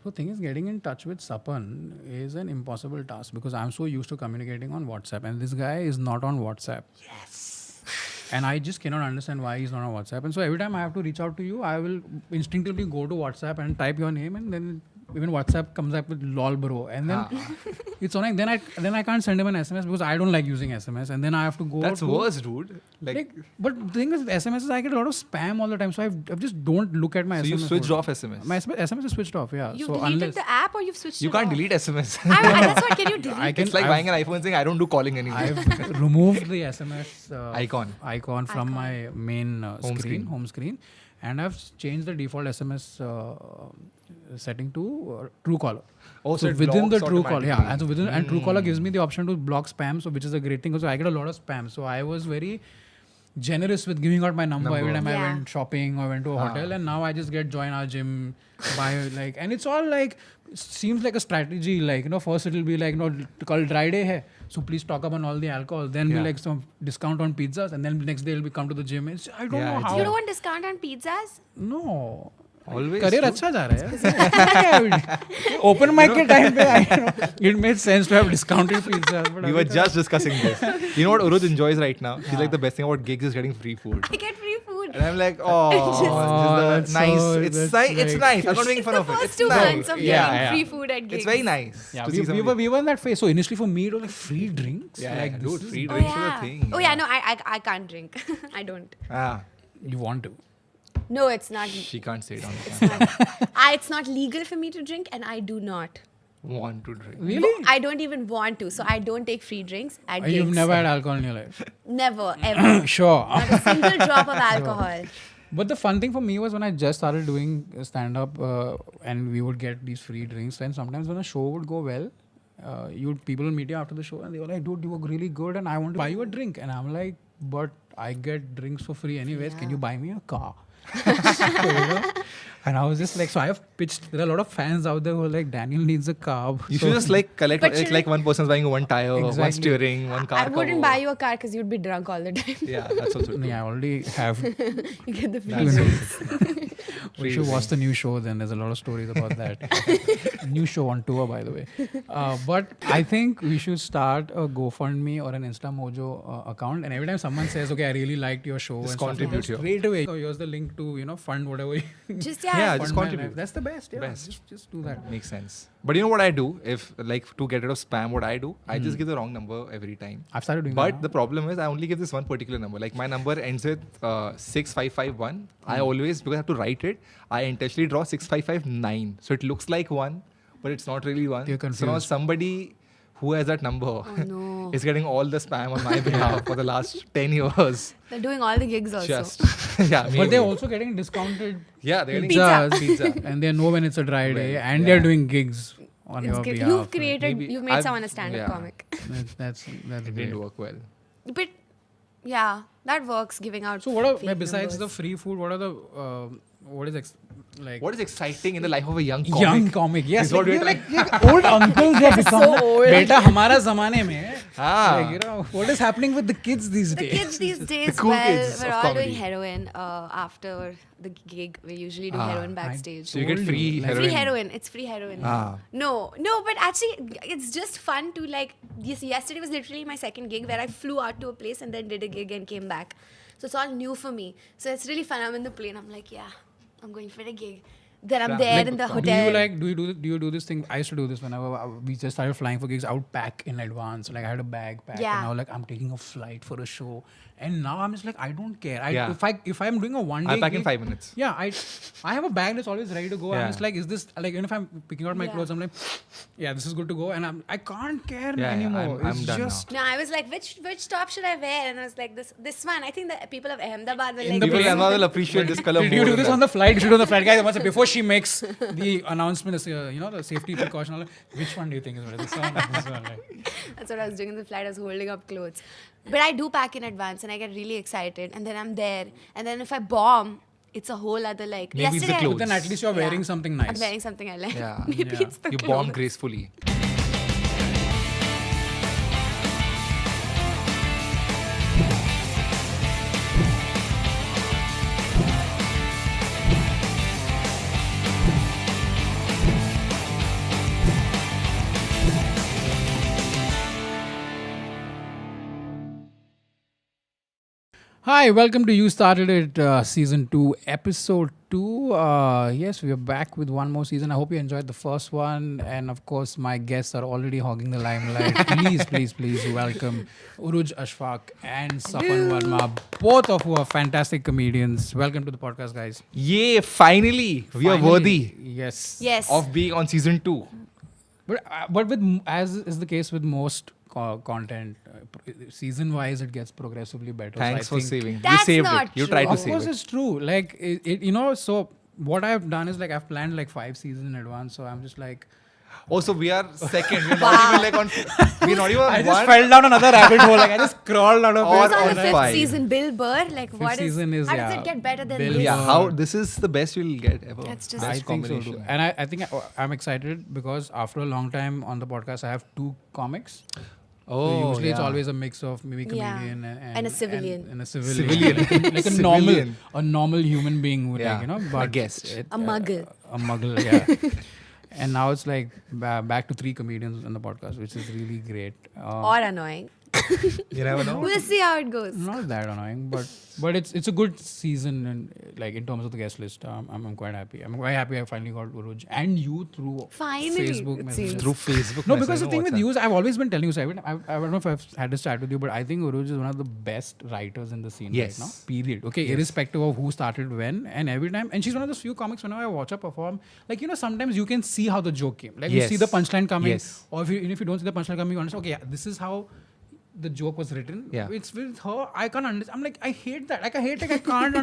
So thing is, getting in touch with Sapan is an impossible task because I'm so used to communicating on WhatsApp, and this guy is not on WhatsApp. Yes. And I just cannot understand why he's not on WhatsApp. And so every time I have to reach out to you, I will instinctively go to WhatsApp and type your name, and then even WhatsApp comes up with lol bro, and then it's annoying. Then I can't send him an SMS because I don't like using SMS, and then I have to go. That's worse, dude. Like, but the thing is, SMSs I get a lot of spam all the time, so I just don't look at my SMS. So you switched off SMS. My SMS is switched off. Yeah. You've so deleted the app or you've switched You it can't off? delete SMS. That's what. Can you delete? It's like buying an iPhone saying I don't do calling anymore. I've removed the SMS icon from my main Home home screen, and I've changed the default SMS setting to Truecaller. Oh, so it within the blocks Truecaller, yeah, automatically. and so within and Truecaller gives me the option to block spam, so which is a great thing because I get a lot of spam. So I was very generous with giving out my number every time I went shopping or went to a hotel, and now I just get join our gym, buy like, and it's all like seems like a strategy. Like, you know, first it'll be like, no, call dry day hai, so please stock up on all the alcohol. Then be like some discount on pizzas, and then next day it'll be come to the gym. I don't know how. You don't want discount on pizzas? No. Always. Career अच्छा जा रहा है. Open mic के time पे it made sense to have discounted pizza. We were just discussing this. You know what Urooj enjoys right now? He's like, the best thing about gigs is getting free food. I get free food. And I'm like, this is nice. It's nice. I'm not making fun of it. It's It's the first 2 nice. months of getting free food at gigs. It's very nice. Yeah, to see we were in that phase. So initially for me it was like free drinks. Yeah, like dude, this free is- drinks is a thing. Oh yeah, no, I can't drink. I don't. You want to. No, it's not. She can't say it on the camera. It's not legal for me to drink, and I do not. Want to drink. Really? I don't even want to, so I don't take free drinks at gigs. You've never had alcohol in your life? Never, ever. Sure. Not a single drop of alcohol. But the fun thing for me was when I just started doing stand-up and we would get these free drinks, and sometimes when a show would go well, people will meet you after the show and they were like, dude, you were really good and I want to buy you a drink. And I'm like, but I get drinks for free anyways. Can you buy me a car? And I was just like, so I have pitched, there are a lot of fans out there who are like, Daniel needs a car. You should just like collect, like one person's buying one tire, one Exactly. steering, one car I wouldn't cover. buy you a car because you'd be drunk all the time. Yeah, that's also true. Yeah, I already have. You get the free That's drinks. We should watch the new show then. There's a lot of stories about that. New show on tour, by the way. But I think we should start a GoFundMe or an InstaMojo account. And every time someone says, okay, I really liked your show. Just and stuff, contribute just here. straight away. So here's the link to, fund whatever you Just Yeah, fund just my contribute. life. That's the best. Yeah. Best. Just do that. Makes sense. But you know what I do? If like to get rid of spam, what I do? I just give the wrong number every time. I've started doing But that. the problem is I only give this one particular number. Like my number ends with 6551. I always, because I have to write it, I intentionally draw 6559. So it looks like 1, but it's not really 1. You're So now confused. somebody who has that number no. is getting all the spam on my behalf for the last 10 years. They're doing all the gigs also. Just, yeah, But maybe. they're also getting discounted yeah, they're getting pizzas. pizza. And they know when it's a dry day. Well, And yeah. they're doing gigs on It's your good. behalf. You've created, Maybe you've made I've- someone a stand-up yeah. comic. That's It great. didn't work well. But yeah, that works, giving out So what are, fake besides the numbers. free food, what are the what is like What is exciting in the life of a young comic? young comic? Yes, Is what like, we're you're like old uncles have become. So old. Beta, हमारा ज़माने में. Ah. Like, what is happening with the kids these The days? kids these days, cool well, kids we're of all comedy. doing heroin after the gig. We usually do heroin backstage. So you get free heroin. Free heroin. It's free heroin. Ah. No, but actually, it's just fun to like. Yesterday was literally my second gig where I flew out to a place and then did a gig and came back. So it's all new for me. So it's really fun. I'm in the plane. I'm like, yeah, I'm going for a gig. Then I'm there in the hotel. Do you do this thing? I used to do this whenever we just started flying for gigs. I would pack in advance. Like I had a bag packed, Yeah. and I was like, I'm taking a flight for a show. And now I'm just like, I don't care. Yeah. If I'm doing a one day I pack in gig, 5 minutes. Yeah, I have a bag that's always ready to go. Yeah. I'm just like, is this like, even if I'm picking out my Yeah. clothes, I'm like, yeah, this is good to go, and I can't care Yeah, anymore. I'm It's done just No, I was like, which top should I wear? And I was like, this one. I think the people of Ahmedabad were In like, the People plane- in Ahmedabad will appreciate this color Did more. you do than this that. on the flight? You should do on the flight, guys. Once before she makes the announcement, the safety precaution. I'm like, which one do you think is better? This one or this one? Like, That's what I was doing in the flight. I was holding up clothes. But I do pack in advance and I get really excited. And then I'm there. And then if I bomb, it's a whole other like. Maybe it's the yesterday I- clothes. then at least you're wearing something nice. I'm wearing something I like. Yeah. Maybe Yeah. it's the You clothes. bomb gracefully. Hi, welcome to You Started It Season 2, Episode 2. Yes, we are back with one more season. I hope you enjoyed the first one. And of course, my guests are already hogging the limelight. Please welcome Urooj, Ashfaq and Sapan Verma, both of who are fantastic comedians. Welcome to the podcast, guys. Yay, finally, we are worthy Yes. Yes. of being on season 2. But with, as is the case with most content, season-wise, it gets progressively better. Thanks So I for think- saving. You That's saved not it. You true. tried to Of save course, it. it's true. Like so what I've done is like I've planned like 5 seasons in advance. So I'm just like, Also, we are second. We're not even like on. We're not even on I one. just fell down another rabbit hole. Like I just crawled out of Or Who's it. on on the fifth five. season? Bill Burr? Like what is? season is, how does yeah, it get better than Bill this? Yeah, Burr. how this is the best you'll get ever. That's just- I best think so combination. too. And I think I'm excited because after a long time on the podcast, I have 2 comics. Oh, So usually it's yeah. always a mix of maybe Yeah. comedian And a civilian. and a civilian. like a Civilian. normal human being would, Yeah, like, a but guest. A muggle. A muggle, yeah. And now it's like back to 3 comedians on the podcast, which is really great. Or annoying. You never know. We'll see how it goes. Not that annoying, but it's a good season, and like in terms of the guest list, I'm quite happy. I'm quite happy I finally got Urooj and you through Finally, Facebook it messages. seems. Through Facebook. No, message, because the no thing with WhatsApp. you is I've always been telling you, so I don't know if I've had this chat with you, but I think Urooj is one of the best writers in the scene Yes. right now. Period. Okay, irrespective of who started when and every time. And she's one of those few comics whenever I watch her perform, like sometimes you can see how the joke came. Like you Yes. see the punchline coming, Yes. or if you don't see the punchline coming, you understand. Okay, yeah, this is how the joke was written. Yeah. It's with her. I can't understand. I'm like, I hate that. Like, I can't.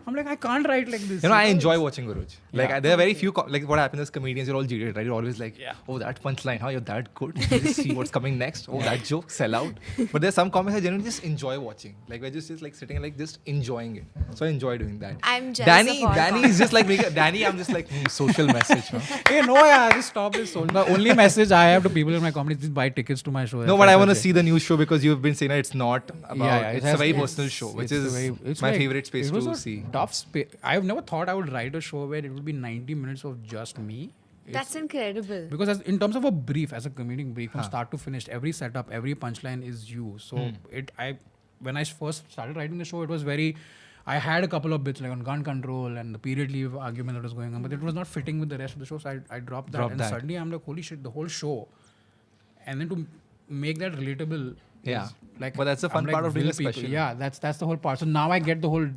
I'm like, I can't write like this. You know, I Because- enjoy watching Urooj. Like, Yeah. there are very few, like, what happens is comedians, you're all jaded, right? You're always like, oh, that punchline, how you're that good. You just see what's coming next. Oh, that joke, sell out. But there's some comics I genuinely just enjoy watching. Like, we're just like sitting and like just enjoying it. So I enjoy doing that. I'm jealous of all Danny is just like, Danny, I'm just like, social message. Huh? Hey, no, yeah, just stop this. The only message I have to people in my comedy is just buy tickets to my show. No, but I want to see the new show because you've been saying that it's not about, Yeah, it it's has- a very yes. personal show, which It's a is very- it's my like- favorite space it was to a see. Tough space. I've never thought I would write a show where it would be 90 minutes of just me. That's incredible. Because in terms of a brief, as a comedic brief, from start to finish, every setup, every punchline is you. So when I first started writing the show, it was very. I had a couple of bits like on gun control and the period leave argument that was going on, but it was not fitting with the rest of the show. So I dropped that, Dropped and that. suddenly I'm like, holy shit, the whole show. And then to make that relatable. Yeah. is like, But that's the fun I'm part of doing will a special. Yeah, that's the whole part. So now I get the whole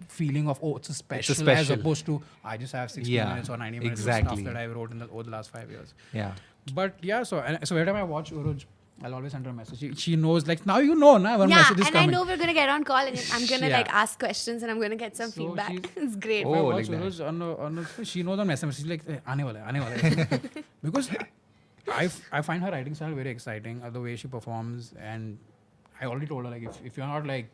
feeling of it's a special, as special. opposed to I just have 60 Yeah, minutes or 90 minutes of exactly. stuff that I wrote over the last 5 years. Yeah. But yeah, so every time I watch Urooj, I'll always send her a message. She knows, like, now you know, na, one Yeah, message is and coming. I know we're gonna get on call and I'm gonna Yeah. like ask questions and I'm gonna get some So feedback. she's- It's great. If I Oh, watch like that. Urooj on she knows on SMS. She's like, aane wala hai. Because I find her writing style very exciting, the way she performs. And I already told her, like, if you're not like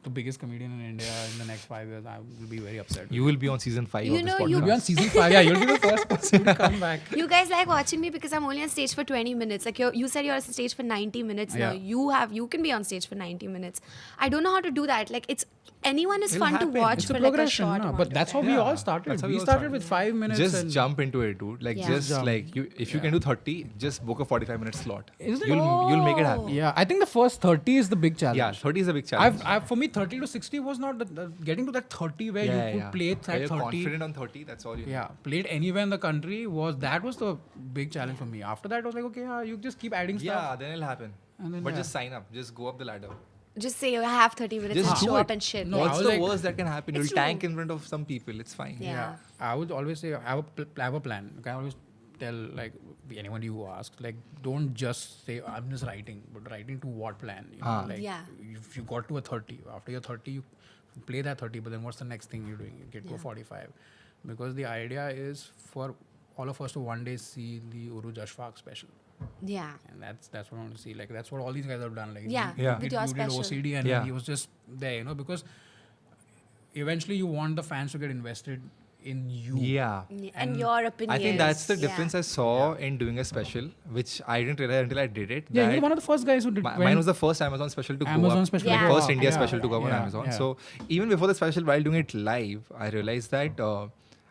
the biggest comedian in India in the next 5 years, I will be very upset. You will be on season 5 You of this know, podcast. You'll be on season 5. Yeah, you'll be the first person to come back. You guys like watching me because I'm only on stage for 20 minutes. Like you said, you're on stage for 90 minutes now. Yeah. You can be on stage for 90 minutes. I don't know how to do that. Like anyone is It'll fun happen. to watch It's a for like a progression, short no? amount But of that's how time. we Yeah, all started. that's how we We all started started. with 5 minutes. Just and jump into it, dude. Like, Yeah. just Jump. like, if you can do 30, just book a 45-minute slot. Isn't it? You'll make it happen. Yeah, I think the first 30 is the big challenge. Yeah, 30 is a big challenge. For me, 30 to 60 was not getting to that 30 where Yeah, you could yeah. play Where that you're 30. confident on 30, that's all you Yeah, played anywhere in the country was the big challenge for me. After that, I was like, okay, you just keep adding need. stuff. Yeah, then it'll happen. And then, But yeah. just sign up. Just go up the ladder. Just say I have 30 minutes Just and do show it. up and shit. No, I What's was the like- worst that can happen? You'll It's tank true. in front of some people. It's fine. Yeah. I would always say have a plan. I always tell like anyone who asks, like, don't just say I'm just writing, but writing to what plan? You know, like Yeah. if you got to a 30, after your 30 you play that 30, but then what's the next thing you're doing? You get to a 45, because the idea is for all of us to one day see the Urooj Ashfaq special. Yeah. And that's what I want to see. Like that's what all these guys have done. Like Yeah, you, Yeah. with did, your you did special. OCD and Yeah. he was just there, because eventually you want the fans to get invested in you. Yeah. And your opinion. I think that's the Yeah. difference I saw in doing a special, which I didn't realize until I did it. Yeah, that you're one of the first guys who did. mine was the first Amazon special to go Amazon up. special. Yeah. to go First up. India Yeah. special to go up on Yeah, Amazon. yeah. So even before the special, while doing it live, I realized that,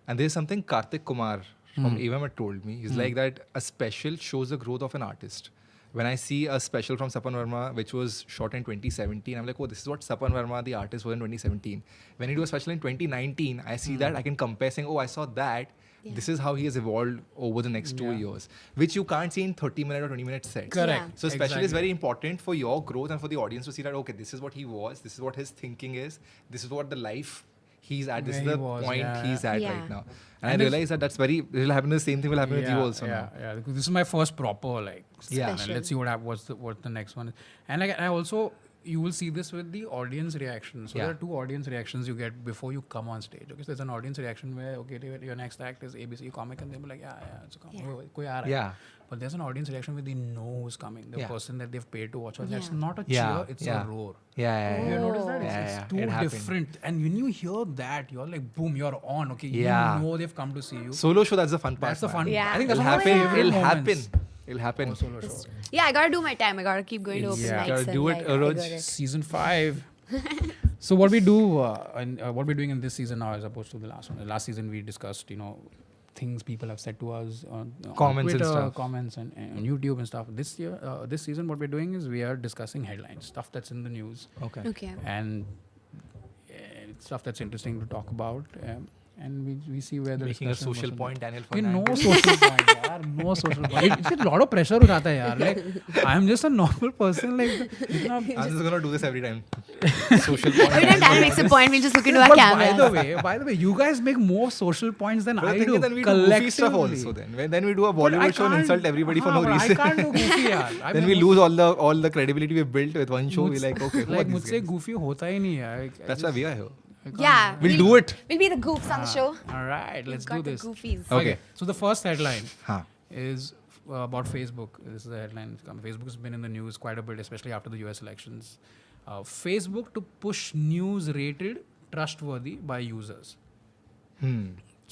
and there's something Karthik Kumar from Evem had told me. He's like that a special shows the growth of an artist. when I see a special from Sapan Verma, which was shot in 2017, I'm like, oh, this is what Sapan Verma, the artist, was in 2017. When he do a special in 2019, I see that, I can compare saying, oh, I saw that. Yeah. This is how he has evolved over the next 2 years, which you can't see in 30-minute or 20-minute sets. Correct. Yeah. So special is Exactly. very important for your growth and for the audience to see that, okay, this is what he was, this is what his thinking is, this is what the life he's at, this Where is the he was, point yeah. he's at Yeah. right now. And And I it's- realize that that's very, it will happen, the same thing will happen with you also yeah, now. Yeah, because this is my first proper Yeah. and let's see what the next one is. And like, I also, you will see this with the audience reaction. So Yeah. there are 2 audience reactions you get before you come on stage. Okay, so there's an audience reaction where, okay, your next act is ABC comic, and they'll be like, yeah, it's a comic. Yeah. Koi aa raha hai. Yeah. But there's an audience reaction where they know who's coming, the Yeah. person that they've paid to watch. And Yeah. It's not a Yeah, cheer, it's yeah. a roar. Yeah, Have you noticed that? Yeah, It's yeah, too it happened. different. And when you hear that, you're like, boom, you're on. Okay, Yeah. you know they've come to see you. Solo show, that's the fun part. That's the man. fun. Yeah. I think It'll that's one of my happen. favorite It'll moments. happen. It'll happen. Oh, solo show. Yeah, I gotta do my time. I gotta keep going to open Yeah. mics. Gotta and do it, like, I Urooj. got it. Season 5. So what we do, and what we're doing in this season now, as opposed to the last one. The last season we discussed, things people have said to us on Comments and Twitter, stuff. comments and on YouTube and stuff. This season, what we're doing is we are discussing headlines, stuff that's in the news, Okay. Okay. and stuff that's interesting to talk about. And we see where the Making a discussion social goes. point, Daniel Okay, no Fernandes. social point, yaar. No social point. It's a lot of pressure हो जाता है यार. Like, I'm just a normal person. Like, इतना I'm just gonna do this every time. Social point. Every time Daniel makes a point, we'll just look into our But camera. by the way, you guys make more social points than But the I thing do. is, then we do goofy stuff collectively. also. Then we do a But I Bollywood show and can't- insult everybody for no but reason. I can't do goofy yaar. I Then mean, we lose all the credibility we built with one show. We're like, okay, who are like these मुझसे guys? goofy होता ही नहीं है. That's why we are here. Yeah. We'll do it. We'll be the goofs on the show. All right, We've let's got do the this. goofies. Okay. So the first headline Huh. is about Facebook. This is the headline. Facebook has been in the news quite a bit, especially after the US elections. Facebook to push news rated trustworthy by users.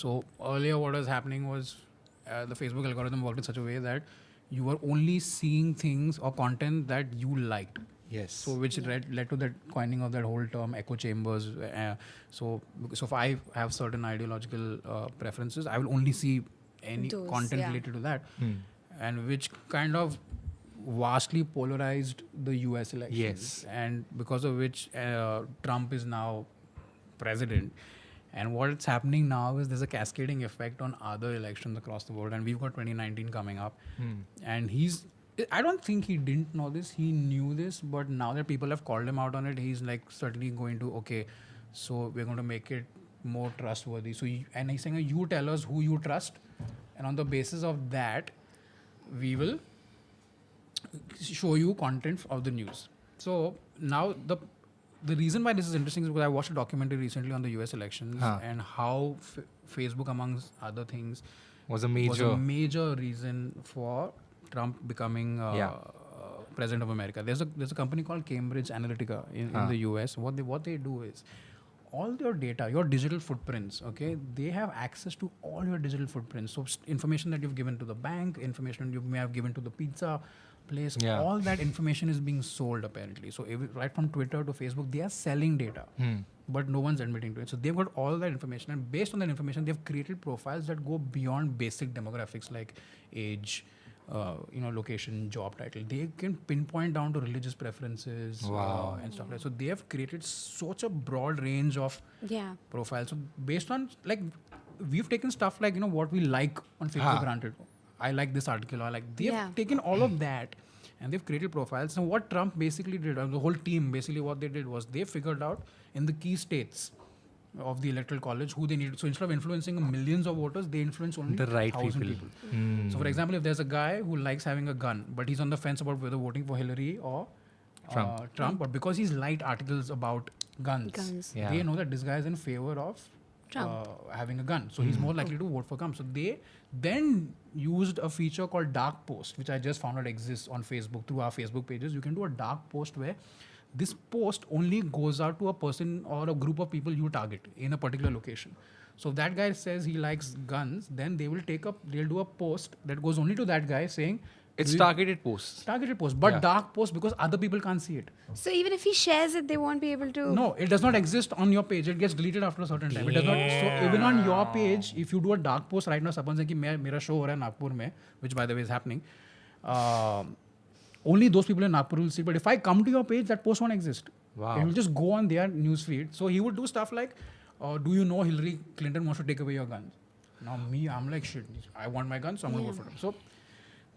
So earlier what was happening was the Facebook algorithm worked in such a way that you were only seeing things or content that you liked. Yes. So which led to that coining of that whole term echo chambers. So if I have certain ideological preferences, I will only see any Those, content yeah. related to that, and which kind of vastly polarized the US elections. Yes. And because of which Trump is now president. And what's happening now is there's a cascading effect on other elections across the world, and we've got 2019 coming up, and I don't think he didn't know this. He knew this, but now that people have called him out on it, he's like certainly going to, okay, so we're going to make it more trustworthy. So, and he's saying, you tell us who you trust, and on the basis of that, we will show you content of the news. So now the reason why this is interesting is because I watched a documentary recently on the US elections and how Facebook, amongst other things, Was a was a major. major reason for Trump becoming president of America. There's a company called Cambridge Analytica in the US. What they do is all your data, your digital footprints, okay, they have access to all your digital footprints. So information that you've given to the bank, information you may have given to the pizza place, all that information is being sold apparently. So right from Twitter to Facebook, they are selling data, but no one's admitting to it. So they've got all that information, and based on that information, they've created profiles that go beyond basic demographics like age, location, job title. They can pinpoint down to religious preferences and stuff like that. So they have created such a broad range of profiles. So based on, like, we've taken stuff like, what we like on Facebook granted. I like this article, or like, they've taken all of that and they've created profiles. So what Trump basically did, the whole team, basically what they did was they figured out in the key states of the electoral college who they needed. So instead of influencing millions of voters, they influence only The right 1,000 people. people. So for example, if there's a guy who likes having a gun, but he's on the fence about whether voting for Hillary or Trump, but because he's liked articles about guns. They know that this guy is in favor of having a gun. So he's more likely to vote for Trump. So they then used a feature called dark post, which I just found out exists on Facebook through our Facebook pages. You can do a dark post where this post only goes out to a person or a group of people you target in a particular location. So if that guy says he likes guns, then they'll do a post that goes only to that guy saying, It's targeted posts. Targeted post, but dark post because other people can't see it. So even if he shares it, they won't be able to. No, it does not exist on your page. It gets deleted after a certain time. It does not. So even on your page, if you do a dark post right now, suppose कि मेरा show हो रहा है नागपुर में, which by the way is happening, only those people in Nagpur will see. But if I come to your page, that post won't exist. Wow. It will just go on their newsfeed. So he would do stuff like, do you know Hillary Clinton wants to take away your guns? Now I'm like, shit, I want my guns, so I'm going to vote for him. So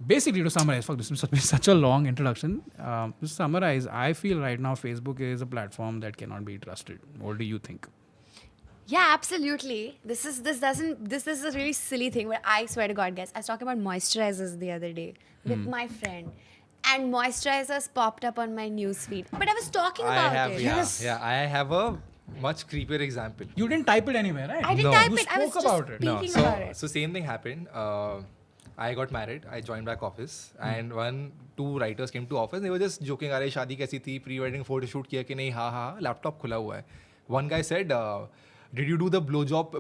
basically, to summarize, fuck, this is such a long introduction. To summarize, I feel right now Facebook is a platform that cannot be trusted. What do you think? Yeah, absolutely. This is a really silly thing where I swear to God, guys, I was talking about moisturizers the other day with my friend. And moisturizers popped up on my newsfeed. But I was talking about it. Yeah, I have a much creepier example. You didn't type it anywhere, right? I didn't No. type You it. I was spoke just about it. speaking about it. So same thing happened. I got married. I joined back office, and two writers came to office. They were just joking. अरे शादी कैसी थी? Pre-wedding photo shoot किया कि नहीं? हाँ. Laptop खुला हुआ है. One guy said, did you do the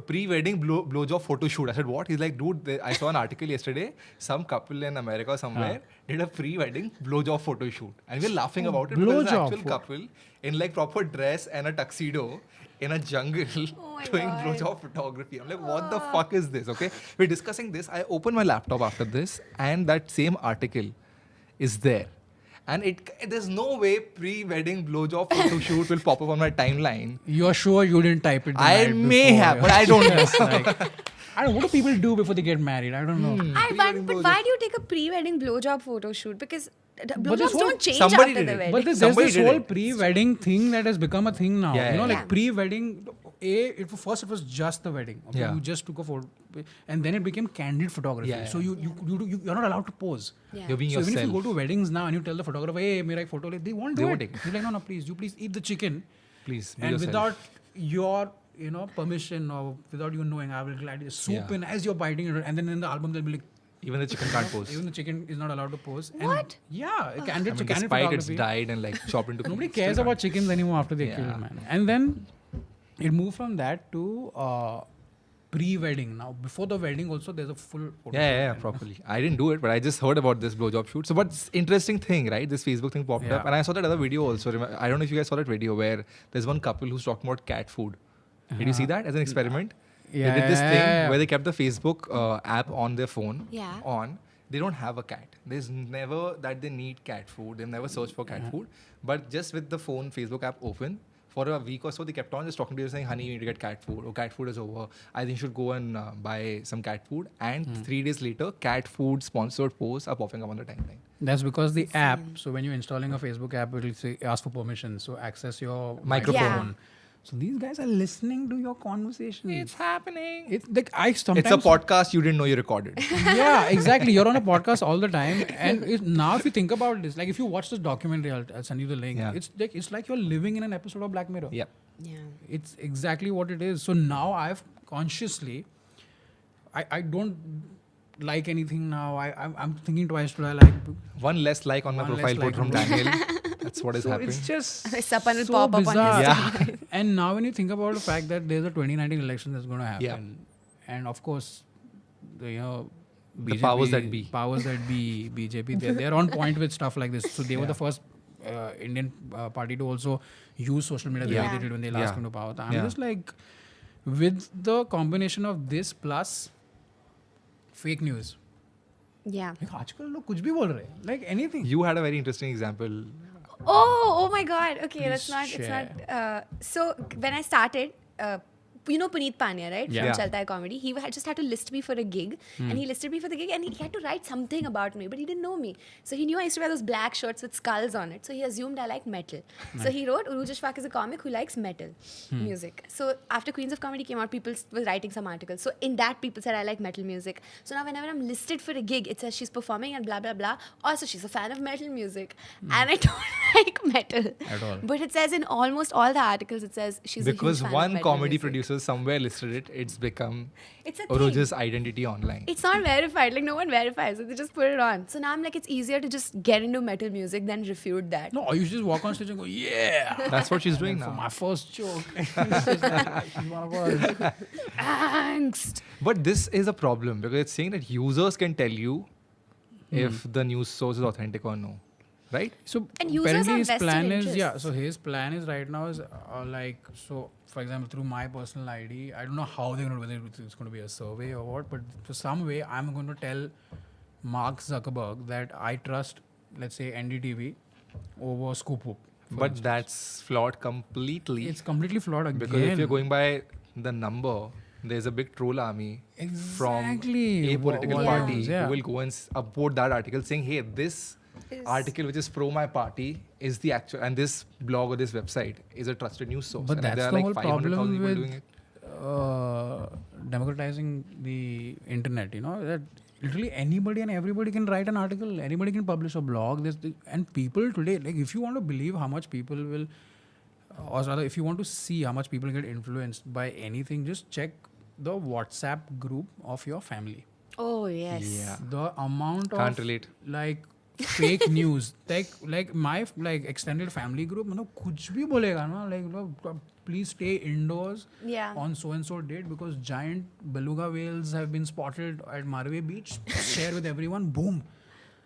pre-wedding blowjob photo shoot? I said, what? He's like, dude, I saw an article yesterday. Some couple in America or somewhere did a pre-wedding blowjob photo shoot. And we're laughing about it because there's an actual couple in like proper dress and a tuxedo in a jungle Oh my doing God. blowjob photography. I'm like, what the fuck is this? Okay. We're discussing this. I open my laptop after this and that same article is there. And there's no way pre-wedding blowjob photo shoot will pop up on my timeline. You're sure you didn't type it? the I night may before? have, but I don't know. Yes, like, I don't know. What do people do before they get married? I don't know. But why do you take a pre-wedding blowjob photo shoot? Because this blowjobs whole- don't change somebody after did the it. wedding. But there's Somebody this did whole it. pre-wedding thing that has become a thing now. Yeah, You know, yeah. like pre-wedding. First it was just the wedding. Okay? Yeah. You just took a photo, and then it became candid photography. Yeah, So you're not allowed to pose. Yeah. You're being So even if you yourself. go to weddings now and you tell the photographer, hey, mera ek photo le, they won't do They it. won't take it. He's like, no, please, you please eat the chicken, Please, be and yourself. without your permission or without you knowing, I will gladly swoop Yeah. in as you're biting it, and then in the album they'll be like, Even the chicken can't pose. even the chicken is not allowed to pose. What? And yeah, I candid mean, candid despite it's photography. died and like chopped into Nobody pieces, cares still about chickens anymore after they Yeah. kill, man. And then it moved from that to pre-wedding. Now, before the wedding, also there's a full photo Yeah, shoot. properly. I didn't do it, but I just heard about this blowjob shoot. So, what's interesting thing, right? This Facebook thing popped up, Yeah. and I saw that other video also. I don't know if you guys saw that video where there's one couple who's talking about cat food. Did you see that as an experiment? Yeah, They did this yeah, thing yeah. where they kept the Facebook app on their phone Yeah. on. They don't have a cat. There's never that they need cat food. They've never searched for cat food. But just with the phone Facebook app open, for a week or so, they kept on just talking to you saying, honey, you need to get cat food. Or cat food is over. I think you should go and buy some cat food. And 3 days later, cat food sponsored posts are popping up on the timeline. That's because the app, so when you're installing a Facebook app, it will say, ask for permission. So access your Microphone. microphone. So these guys are listening to your conversation. It's happening. It's like I sometimes. It's a podcast you didn't know you recorded. Yeah, exactly. You're on a podcast all the time, and now if you think about this, like if you watch this documentary, I'll send you the link. Yeah. It's like you're living in an episode of Black Mirror. Yep. Yeah. It's exactly what it is. So now I've consciously, I don't like anything now. I'm thinking twice. Do I like? One less like on my One less profile like photo from on Daniel. That's what is So happening. it's just Sapan will so pop up on his bizarre. Yeah. And now when you think about the fact that there's a 2019 election that's going to happen, Yeah. and of course, The BJP, powers that be. powers that be, BJP, they're on point with stuff like this. So they were the first Indian party to also use social media the way Yeah. they did when they last Yeah. came to power. I'm Yeah. just like, with the combination of this plus fake news. Yeah. Like, आजकल लोग कुछ भी बोल रहे हैं, like anything. You had a very interesting example. Oh my God. Okay, Please that's not. share. It's not. So when I started, you know Puneet Pania, right? Yeah. From Yeah. Chalta Hai Comedy. He just had to list me for a gig, and he listed me for the gig, and he had to write something about me, but he didn't know me. So he knew I used to wear those black shirts with skulls on it. So he assumed I like metal. So he wrote, Urooj Ashfaq is a comic who likes metal music. So after Queens of Comedy came out, people were writing some articles. So in that, people said I like metal music. So now whenever I'm listed for a gig, it says she's performing and blah blah blah. Also, she's a fan of metal music, and I don't like metal At all. But it says in almost all the articles, it says she's Because a huge fan of one metal comedy music. producer somewhere listed it, it's become It's a Urooj's thing. identity online. It's not verified. Like no one verifies it. They just put it on. So now I'm like, it's easier to just get into metal music than refute that. No, you just walk on stage and go, yeah. That's what she's doing For now. my first joke. It's just like, she's one of us. Angst. But this is a problem because it's saying that users can tell you if the news source is authentic or no. Right? So And users apparently have his vested plan is interests. so his plan is right now is like, so for example, through my personal ID, I don't know how they're going to, whether it's going to be a survey or what, but for some way I'm going to tell Mark Zuckerberg that I trust let's say NDTV over Scoop Whoop. for But instance. that's flawed completely. It's completely flawed again. Because if you're going by the number, there's a big troll army from Exactly. a political Yeah. party Yeah. who will go and upvote that article saying, hey, this article which is pro my party is the actual, and this blog or this website is a trusted news source. But and if that's there are the like whole 500,000 problem people with doing it. Democratizing the internet. That literally anybody and everybody can write an article. Anybody can publish a blog. And people today, like if you want to believe how much people will, or rather, if you want to see how much people get influenced by anything, just check the WhatsApp group of your family. Oh, yes. Yeah. The amount of Can't relate. like fake news, like my extended family group, kuch bhi bolega na, like please stay indoors Yeah. on so and so date because giant beluga whales have been spotted at Marve Beach. Share with everyone. Boom.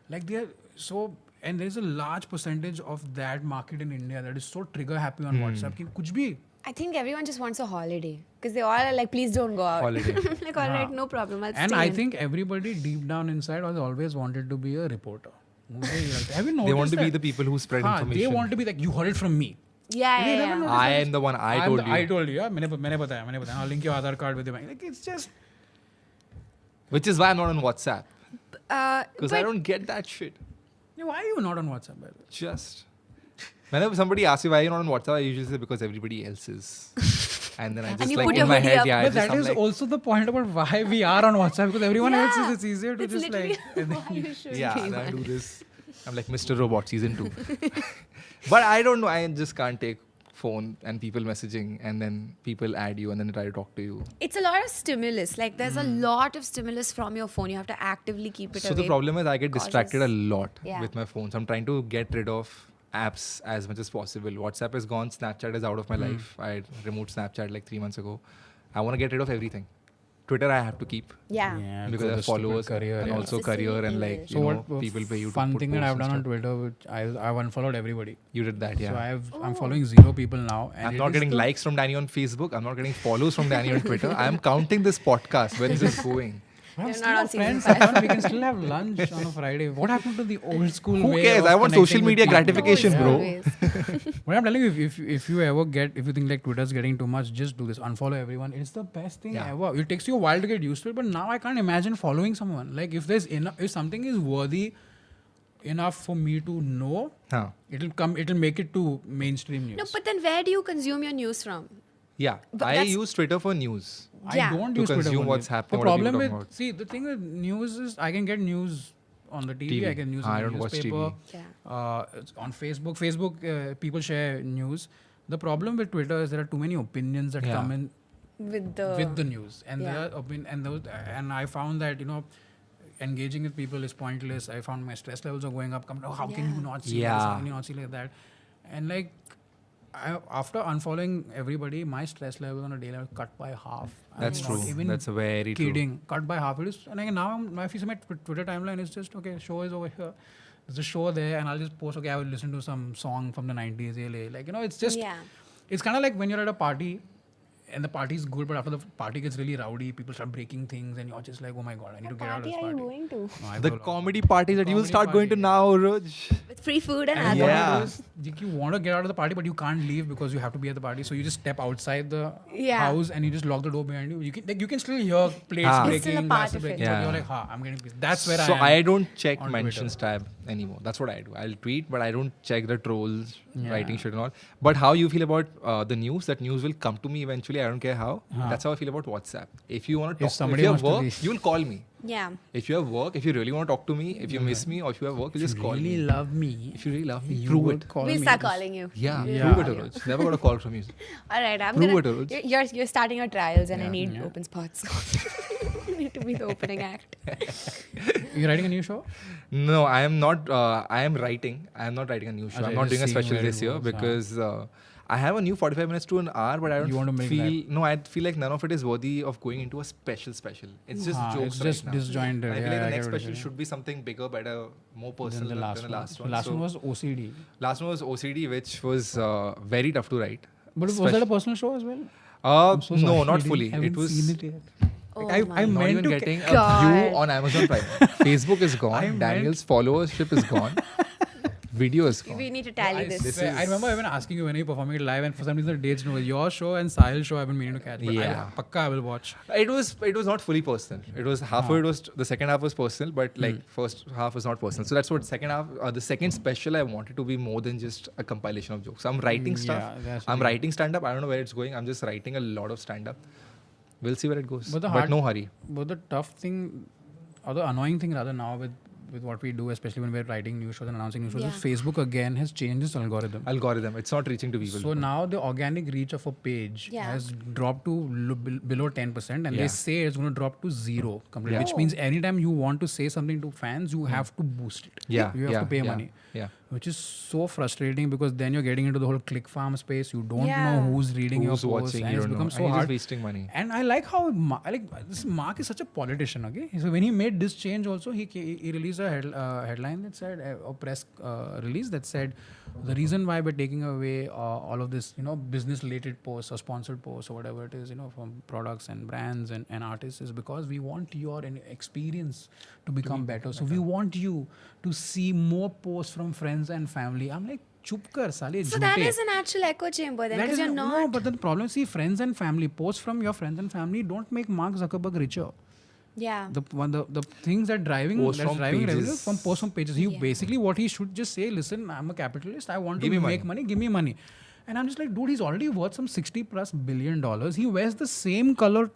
Like they are so, and there is a large percentage of that market in India that is so trigger happy on WhatsApp. Ki kuch bhi. I think everyone just wants a holiday because they all are like, please don't go out. Holiday. Like, all right, no problem. I'll And stay I in. think everybody deep down inside has always wanted to be a reporter. Have you noticed They want to be that? the people who spread They information. want to be like, you heard it from me. Yeah. I am the one I told you. I told you. Yeah, मैंने बताया. I'll link your Aadhaar card with your bank. Like it's just. Which is why I'm not on WhatsApp. Because I But- don't get that shit. Why are you not on WhatsApp, by the way? Just. Whenever somebody asks me why you're not on WhatsApp, I usually say because everybody else is. And then I just you like put in your my hoodie head, up. yeah. I But just, that I'm is like, also the point about why we are on WhatsApp because everyone else is. It's easier to It's just literally like. why you should yeah, be and I one. do this. I'm like Mr. Robot season 2. But I don't know. I just can't take phone and people messaging and then people add you and then they try to talk to you. It's a lot of stimulus. Like there's a lot of stimulus from your phone. You have to actively keep it So away. the problem is I get distracted a lot Yeah. with my phone. So I'm trying to get rid of apps as much as possible. WhatsApp is gone. Snapchat is out of my life. I removed Snapchat like 3 months ago. I want to get rid of everything. Twitter I have to keep Yeah. because I have followers career. and yeah. also It's the career and same like English. you know people pay you to fun put thing that posts I've and done on stuff. Twitter, which I've unfollowed everybody. You did that, yeah. So I'm following 0 people now. And I'm it not is getting the- likes from Danny on Facebook. I'm not getting follows from Danny on Twitter. I'm counting this podcast. Where is this going? I'm You're still not on a season friend, 5. Sapan. We can still have lunch on a Friday. What happened to the old school Who way cares? of I want social connecting with media people? gratification, bro. Always. What I'm telling you, if you ever if you think like Twitter's getting too much, just do this. Unfollow everyone. It's the best thing Yeah. ever. It takes you a while to get used to it, but now I can't imagine following someone. Like if there's enough, if something is worthy enough for me to know, Huh. it'll make it to mainstream news. No, but then where do you consume your news from? Yeah. But I that's- use Twitter for news. Yeah. I don't To use Twitter consume for what's news. happening, The what are people problem talking with about. see the thing with news is I can get news on the TV. I can use I on the don't watch newspaper. TV. It's on Facebook. People share news. The problem with Twitter is there are too many opinions that Yeah. come in With the news, and Yeah. there are and I found that engaging with people is pointless. I found my stress levels are going up. How can Yeah. you not see this? Yeah. How can you not see like that? And like after unfollowing everybody, my stress level on a daily level cut by half. That's I'm true. not even That's very true. kidding. Cut by half. It is, and like now my Twitter timeline is just okay. Show is over here. There's a show there, and I'll just post. Okay, I will listen to some song from the 90s. Like it's just. Yeah. It's kind of like when you're at a party and the party is good, but after the party gets really rowdy, people start breaking things, and you're just like, oh my god, I need to get out of What this party are party. you going to? No, I The go along. comedy parties that you will Comedy start going to party. now, Urooj. With free food and And alcohol. what Yeah. you do is, you want to get out of the party, but you can't leave because you have to be at the party. So you just step outside the Yeah. house and you just lock the door behind you. You can still hear plates Ah. It's still a breaking, part glasses of it. breaking. Yeah. But you're like, I'm getting pissed. That's where So I am. I don't check on mentions tab anymore. That's what I do. I'll tweet, but I don't check the trolls Yeah. writing shit and all. But how you feel about the news? That news will come to me eventually. I don't care how. That's how I feel about WhatsApp. If you want to If talk, somebody if you wants have to work, be- you'll call me. Yeah. If you have work, if you really want to talk to me, if you miss me, or if you have work, you just call really me. love me. If you really love me, you prove would it. call We'll me. start Just- calling you. Yeah, Yeah. prove it, Urooj. Never got a call from you. All right, I'm Prove gonna. it, Urooj. You're starting your trials, and I Yeah. need Yeah. open spots. You need to be the opening act. You're writing a new show? No, I am not. I am writing. I am not writing a new show. Okay, I'm not just doing a seeing special where it this year goes, because I have a new 45 minutes to an hour, but I don't You want to make feel. No, I feel like none of it is worthy of going into a special. It's just jokes. It's just right now. disjointed. And I feel Yeah, like I the get next what you're special saying. should be something bigger, better, more personal Than the last than the one. last one. The last So one was OCD. last one was OCD, which was very tough to write. But was Spec- that a personal show as well? No, I'm so sorry, not I fully. haven't It was seen it yet. Oh I my not meant even to getting a God. view on Amazon Prime. Facebook is I gone. meant- Daniel's followership is gone. videos. We need to tally this. I remember even asking you when you performing it live, and for some reason the dates know. Your show and Sahil's show I've been meaning to catch. But Yeah. Pakka I will watch. It was not fully personal. It was half of it was the second half was personal, but like first half was not personal. So that's what second half. The second special I wanted to be more than just a compilation of jokes. I'm writing stuff. that's I'm what writing stand up. I don't know where it's going. I'm just writing a lot of stand up. We'll see where it goes. But the But hard- no hurry. But the tough thing, or the annoying thing rather now with what we do, especially when we're writing new shows and announcing new shows, is Facebook again has changed its algorithm. It's not reaching to people. So now the organic reach of a page has dropped to below 10%, and they say it's going to drop to 0 completely, which means anytime you want to say something to fans, you have to boost it. You have to pay money. Yeah. Which is so frustrating because then you're getting into the whole click farm space. You don't know who's reading your Who's posts, watching? and You it's don't become know. so And hard. he's just wasting money. And I like how this Mark is such a politician. Okay, so when he made this change, also he released a headline that said a press release that said the reason why we're taking away all of this, business related posts or sponsored posts or whatever it is, from products and brands and artists is because we want your experience to become better. So we want you to see more posts from friends and family. I'm like, chup kar, sale, So that is an actual echo chamber then, because you're not. No, but the problem is, see, friends and family, posts from your friends and family don't make Mark Zuckerberg richer. Yeah. The things that driving revenue pages. from posts from pages. He basically what he should just say, listen, I'm a capitalist. I want to make money. Give me money. And I'm just like, dude, he's already worth some $60+ billion. He wears the same color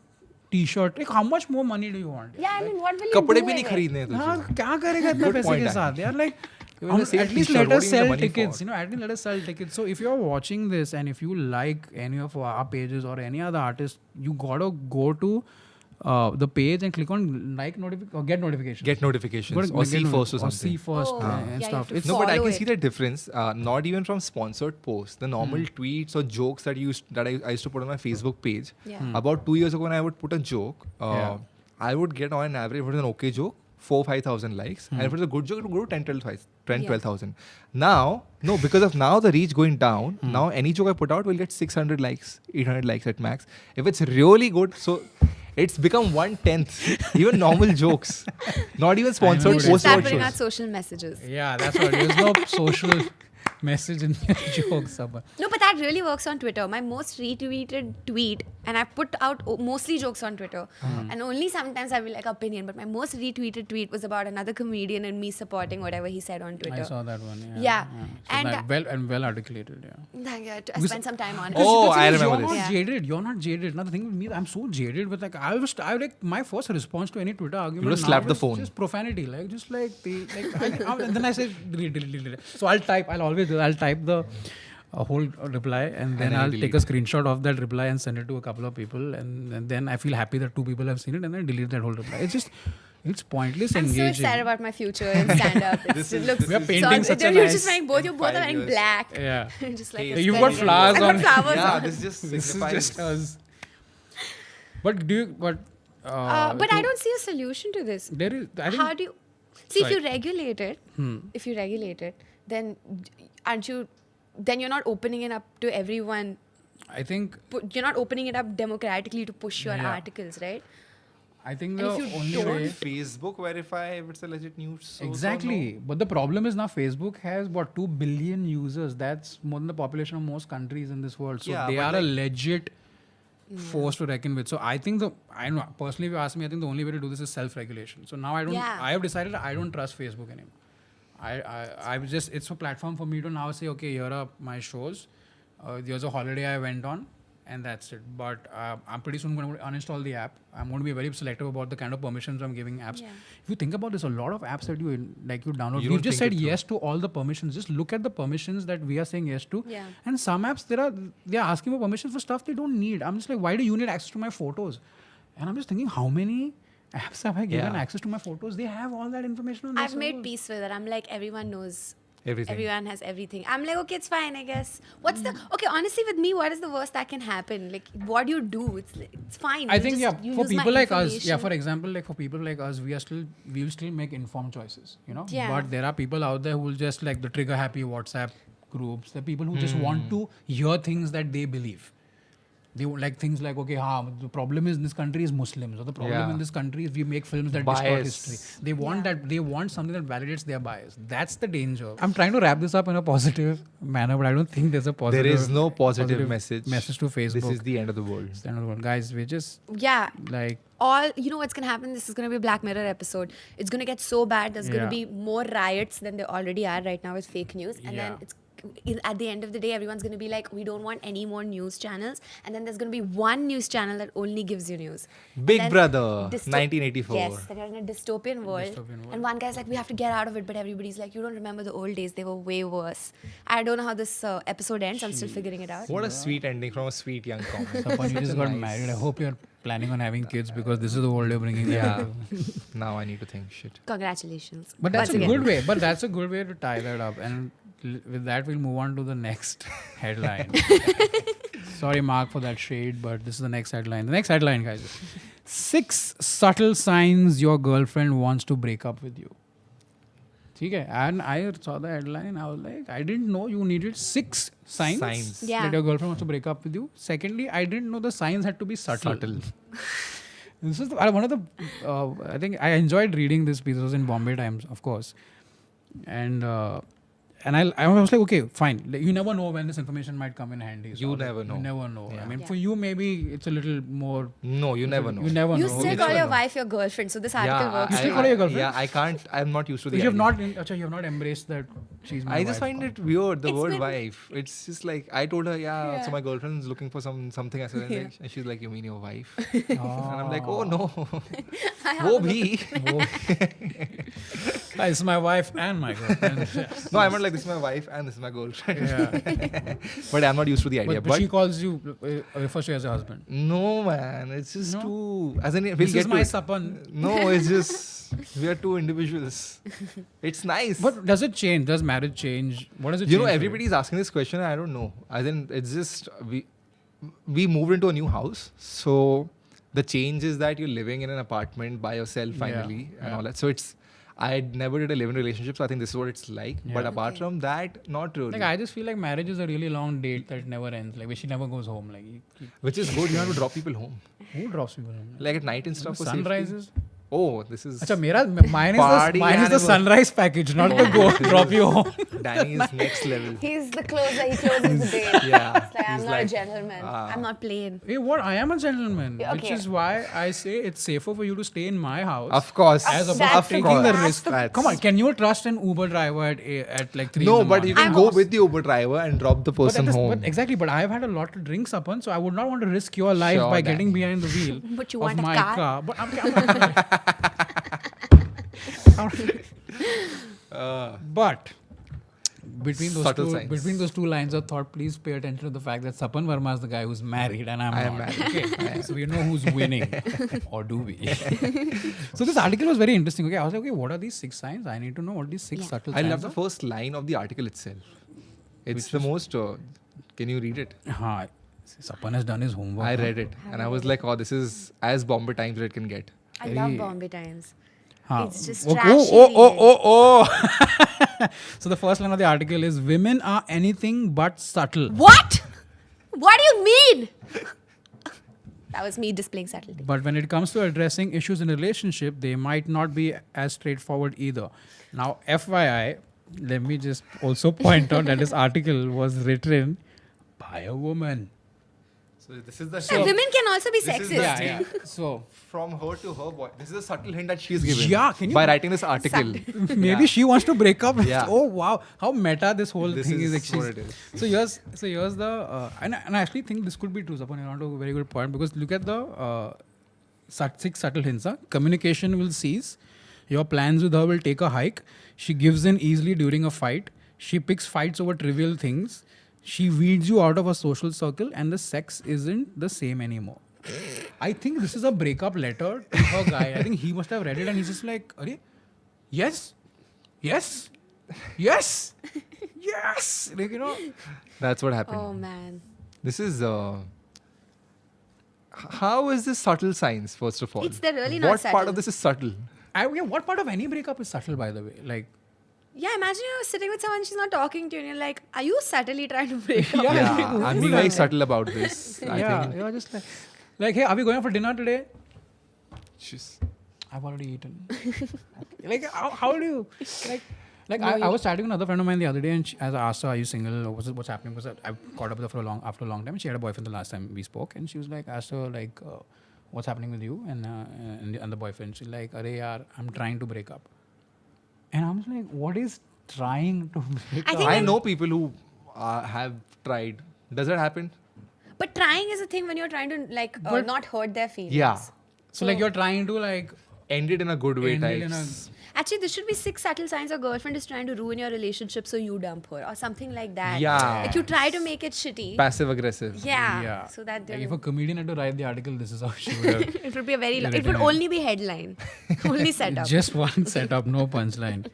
T-shirt. Like, how much more money do you want? Yeah, I mean, what will you कपड़े do भी नहीं with it? खरीदने हैं तुझे. हाँ, क्या करेगा इतने पैसे के साथ? They are like, Even the same at least t-shirt, let what us do you need the sell money tickets. for? At least let us sell tickets. So if you're watching this and if you like any of our pages or any other artist, you gotta go to the page and click on get notifications. Get notifications Go to or see get first or Or something. see first Oh, and yeah, you stuff. have to It's No, but I follow can it. see the difference. Not even from sponsored posts. The normal tweets or jokes that I used to put on my Facebook page. Yeah. About 2 years ago, when I would put a joke, I would get on average, if it was an okay joke, 4,000-5,000 likes. And if it was a good joke, it would go to 10,000-12,000. Now, because of now the reach going down, now any joke I put out will get 600 likes, 800 likes at max. If it's really good, so it's become 1/10. Even normal jokes. Not even sponsored You should posts start about putting out shows. social messages. Yeah, that's what. There's no social message in your jokes. Sapan. No, but that really works on Twitter. My most retweeted tweet, and I put out mostly jokes on Twitter, and only sometimes I will like opinion. But my most retweeted tweet was about another comedian and me supporting whatever he said on Twitter. I saw that one. Yeah. So And that well articulated. Yeah. Thank you. I spent some time on it. Oh, I remember You're this. not Yeah. jaded. You're not jaded. Now the thing with me, I'm so jaded with like I like my first response to any Twitter argument. You would have now slapped the is phone. Just profanity, like just like and then I say delete. So I'll type the whole reply and then then I'll delete. take a screenshot of that reply and send it to a couple of people and then I feel happy that 2 people have seen it and then delete that whole reply. It's pointless I'm so engaging. excited about my future in stand-up. It looks We are painting such a you're nice- just wearing both. You're both are 5 wearing years. black. Yeah. Just like Hey, it's You've very got good. flowers I've on. got flowers Yeah, on. this just This is signifies. just us. But do you But I don't see a solution to this. There is I think How do you see if Sorry. you regulate it? If you regulate it, then aren't you? Then you're not opening it up to everyone. I think You're not opening it up democratically to push your Yeah. articles, right? I think And the if you only don't way Facebook verify if it's a legit news source or exactly. no? But the problem is now Facebook has 2 billion users. That's more than the population of most countries in this world. So Yeah, they but are a like- legit force to reckon with. So I think I know personally, if you ask me, I think the only way to do this is self-regulation. So now Yeah. I have decided I don't trust Facebook anymore. I was just it's a platform for me to now say, okay, here are my shows. There's a holiday I went on, and that's it. But I'm pretty soon going to uninstall the app. I'm going to be very selective about the kind of permissions I'm giving apps. Yeah. If you think about this, a lot of apps that you download, You we've don't just think said it through. yes to all the permissions. Just look at the permissions that we are saying yes to. Yeah. And some apps they are asking for permissions for stuff they don't need. I'm just like, why do you need access to my photos? And I'm just thinking, how many apps have I given Yeah. access to my photos? They have all that information on their I've made servers. peace with it. I'm like, everyone knows. Everything. Everyone has everything. I'm like, okay, it's fine, I guess. What's the okay? Honestly, with me, what is the worst that can happen? Like, what do you do? It's fine. I You think just- you for use my people like us, information. for example, like for people like us, we will still make informed choices, Yeah. But there are people out there who will just like the trigger happy WhatsApp groups. The people who just want to hear things that they believe. They would like things like, okay, the problem is in this country is Muslims, or the problem in this country is we make films that distort Bias. history. They want that. They want something that validates their bias. That's the danger. I'm trying to wrap this up in a positive manner, but I don't think there's a positive. There is no positive message. Message to Facebook. This is the end of the world. It's the end of the world. Guys, we're just Yeah. like. You know what's gonna happen? This is gonna be a Black Mirror episode. It's gonna get so bad. There's gonna be more riots than there already are right now with fake news, and then at the end of the day, everyone's gonna be like, we don't want any more news channels, and then there's gonna be one news channel that only gives you news. Big Brother, 1984. Yes, then you're in a dystopian world. And one guy's like, we have to get out of it, but everybody's like, you don't remember the old days, they were way worse. I don't know how this episode ends. I'm still figuring it out. What a sweet ending from a sweet young comic. Sapan, you just got married. I hope you're planning on having kids because this is the world you're bringing them into. Now I need to think shit. Congratulations. But that's Once a again. good way. But that's a good way to tie that up. And with that, we'll move on to the next headline. Sorry, Mark, for that shade, but this is the next headline. The next headline, guys. 6 subtle signs your girlfriend wants to break up with you. Okay? And I saw the headline. I was like, I didn't know you needed 6 signs. Yeah. That your girlfriend wants to break up with you. Secondly, I didn't know the signs had to be subtle. This is one of the. I think I enjoyed reading this piece. It was in Bombay Times, of course, and I was like, okay, fine. Like, you never know when this information might come in handy. So You never know. You never know. Yeah. I mean, for you, maybe it's a little more. No, you never know. You never You know. still You call never your know. wife your girlfriend, so this article works. You still call her your girlfriend? Yeah, I can't. I'm not used to the You have idea. not. You have not embraced that she's my I wife. just find it weird, the It's word been- wife. It's just like, I told her, so my girlfriend's looking for something. I said, like, and she's like, you mean your wife? And I'm like, oh no. Wo bhi. This is my wife and my girlfriend. No, I'm not like, this is my wife and this is my girlfriend. Yeah. But I'm not used to the idea. But she calls you, refers to you as a husband. No, man. It's just too. As in, we'll This get is to my it. Sapan. No, it's just, we are two individuals. It's nice. But does it change? Does marriage change? What does it change? You know, for everybody's asking this question. I don't know. As in, it's just we moved into a new house, so the change is that you're living in an apartment by yourself finally and all that. So I never did a live-in relationship, so I think this is what it's like. Yeah. But apart from that, not really. Like, I just feel like marriage is a really long date that never ends. Like, where she never goes home. Like, Which is good. You have to drop people home, who drops people home? like at night and stuff. For safety. Sunrises? Oh, this is Acha, mine Party is the animal. sunrise package, not the go drop you home. Danny's next level. He's the closer. He closes the day. Yeah. It's like, I'm He's not like, a gentleman. ah. I'm not plain. Hey, what? I am a gentleman. Yeah, Which okay. is why I say it's safer for you to stay in my house. Of course. As opposed That's to taking the course. risk. Come on, can you trust an Uber driver at like 3 No, in the but morning? you can I'm go also- with the Uber driver and drop the person home. But exactly, but I've had a lot of drinks upon, so I would not want to risk your life Sure, by Danny. getting behind the wheel But you of want a my car? But but between Subtle signs. those two lines of thought, please pay attention to the fact that Sapan Verma is the guy who's married and I'm I am not. married. Okay, so we know who's winning, or do we? So this article was very interesting. Okay, I was like, okay, what are these 6 signs? I need to know what these 6 subtle I signs love the are. first line of the article itself. It's the most. Can you read it? Haan, Sapan has done his homework. I read it and I was like, oh, this is as Bombay Times it can get. I love Bombay Times. Haan. It's just Oh, trashy oh. So the first line of the article is, women are anything but subtle. What? What do you mean? That was me displaying subtlety. But when it comes to addressing issues in a relationship, they might not be as straightforward either. Now, FYI, let me just also point out that this article was written by a woman. So this is the Yeah, women can also be This is sexist. the- Yeah. So from her to her boy. This is a subtle hint that she's given. Yeah, can you- by writing this article. maybe she wants to break up. Yeah. Oh wow, how meta this whole This thing is. is Actually. what it is. So here's the and I actually think this could be true. Sapan, you're on to a very good point, because look at the 6 subtle hints. Communication will cease. Your plans with her will take a hike. She gives in easily during a fight. She picks fights over trivial things. She weeds you out of a social circle, and the sex isn't the same anymore. I think this is a breakup letter to her guy. I think he must have read it and he's just like, Arey, yes. Like, you know. That's what happened. Oh man. This is. How is this subtle science, first of all? It's really not What part subtle. of this is subtle? What part of any breakup is subtle, by the way? Like, Yeah, imagine you're sitting with someone, she's not talking to you, and you're like, are you subtly trying to break up? Yeah, I'm being very subtle about this. I think. You're just like, hey, are we going out for dinner today? She's- I've already eaten. Like, how do you like? I was chatting with another friend of mine the other day, and as I asked her, "Are you single? Or what's happening?" Because I caught up with her after a long time. She had a boyfriend the last time we spoke, and she was like, asked her like, "What's happening with you?" And the boyfriend, she's like, "Arey yaar, I'm trying to break up." And I was like, "What is trying to break up?" I know people who have tried. Does that happen? But trying is a thing when you're trying to like not hurt their feelings. Yeah. So like you're trying to like End it in a good way, end it in types. Actually, there should be 6 subtle signs your girlfriend is trying to ruin your relationship, so you dump her or something like that. Yeah. Like you try to make it shitty. Passive aggressive. Yeah. So that like if a comedian had to write the article, this is how she would have. it would be a very. It written would it. only be headline, only setup. Just one setup, no punchline.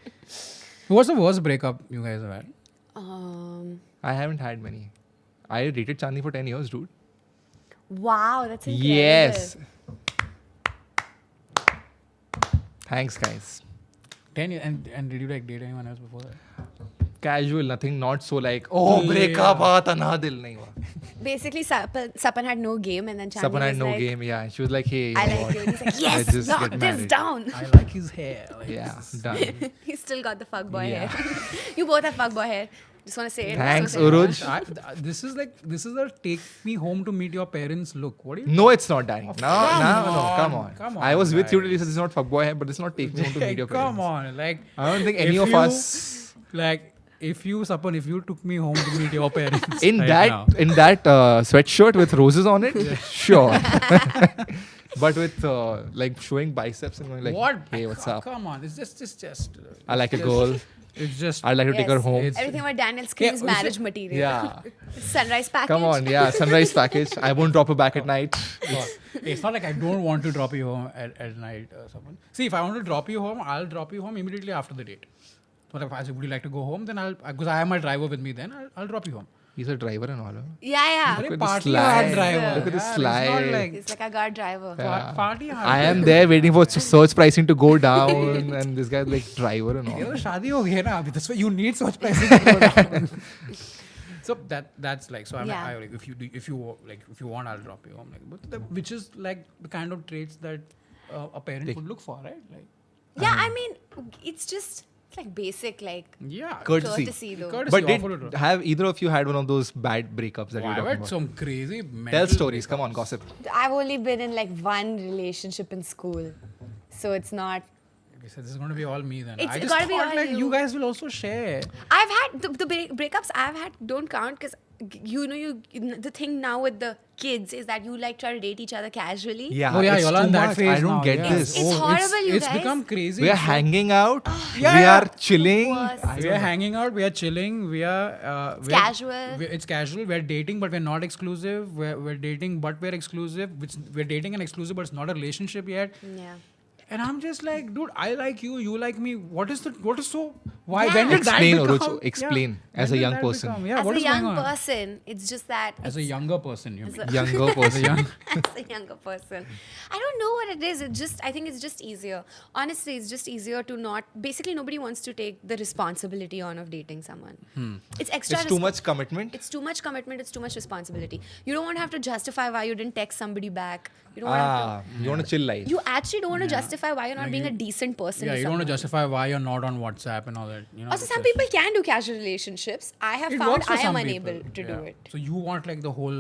What's the worst breakup you guys have had? I haven't had many. I dated Chandni for 10 years, dude. Wow, that's incredible. Yes. Thanks, guys. 10 years. And did you like date anyone else before that? Casual, nothing, not so like, oh, break up, tanha dil nahi hua. Basically, Sapan had no game, and then Chandni Sapan had was no like, game, yeah. She was like, hey, I you know like you. And he's like, Let's yes, just lock get this married. down. I like his hair. Like, Yeah, done. He's still got the fuckboy Yeah. hair. You both have fuckboy hair. Just want to say it. Thanks, Just wanna say Urooj. This is a take me home to meet your parents look. What do you? No, it's not, Danny. No, come on. Come on, I was with you guys. till you said this is not fuckboy hair, but it's not take me home to meet your parents. Come on, like I don't think any if of you- us like if you took me home to meet your parents in right that now. sweatshirt with roses on it, sure. But with like showing biceps and going like, What? hey, what's up? Come on, it's just. I like a girl. It's just. I'd like to take her Yes. home. Everything about Daniel screams Yeah, marriage material. Yeah. Sunrise package. Come on, yeah, sunrise package. I won't drop her back at night. It's not like I don't want to drop you home at night or something. See, if I want to drop you home, I'll drop you home immediately after the date. But if I say, would you like to go home? Then because I have my driver with me, then I'll drop you home. He's a driver and all. Huh? Yeah. Look at the Party slide. hard driver. Look at the Yeah, slide. It's not like It's like a guard driver. Yeah. party hard. I am there waiting for search pricing to go down, and this guy's like driver and all. ये तो शादी हो गई ना अभी. That's why you need such pricing to go down. So that's like so. Yeah. I like if you want, I'll drop you home. Like, but which is like the kind of traits that a parent would look for, right? Like Yeah, I mean, it's like basic, like yeah, Courtesy. though. Courtesy, But offer to- have either of you had one of those bad breakups that I've you're had talking some crazy. about? mental Tell stories. Come breakups. on, gossip. I've only been in like one relationship in school, so it's not. Okay, so this is going to be all me then. It's I just gotta be thought all like you. you guys will also share. I've had the breakups I've had don't count because the thing now with the kids is that you like try to date each other casually. Yeah, Oh yeah, it's you're too on that much. phase I don't now, get yeah. this. It's horrible, you It's guys. become crazy. We are So- hanging out. Yeah, we yeah. are chilling. Worse. I We don't are know. hanging out. We are chilling. We are. It's casual. It's casual. We're dating, but we're not exclusive. We're dating, but we're exclusive. Which we're dating and exclusive, but it's not a relationship yet. Yeah. And I'm just like, dude, I like you. You like me. What is so? Why? Yeah. When did Explain, that Urooj, become? explain, Yeah. as When a did young that person. become? Yeah. As What a is going young on? person, it's just that. As a younger person, you mean? Younger person. As a younger person, I don't know what it is. I think it's just easier. Honestly, it's just easier to not. Basically, nobody wants to take the responsibility on of dating someone. It's extra. It's too much commitment. It's too much commitment. It's too much responsibility. You don't want to have to justify why you didn't text somebody back. You don't want to have You want a chill life. to. You actually don't want to justify why you're not being a decent person. Yeah, to you don't want to someone. justify why you're not on WhatsApp and all that. You know. Also, some it's just- people can do casual relationships. I have It found works for I am some unable people, to do yeah. it. So you want like the whole.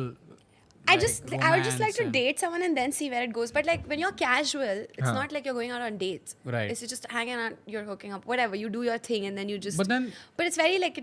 I like, would just like to romance and- date someone and then see where it goes. But like when you're casual, it's Huh. not like you're going out on dates. Right. It's just hanging out, you're hooking up, whatever. You do your thing and then you just. But then- But it's very like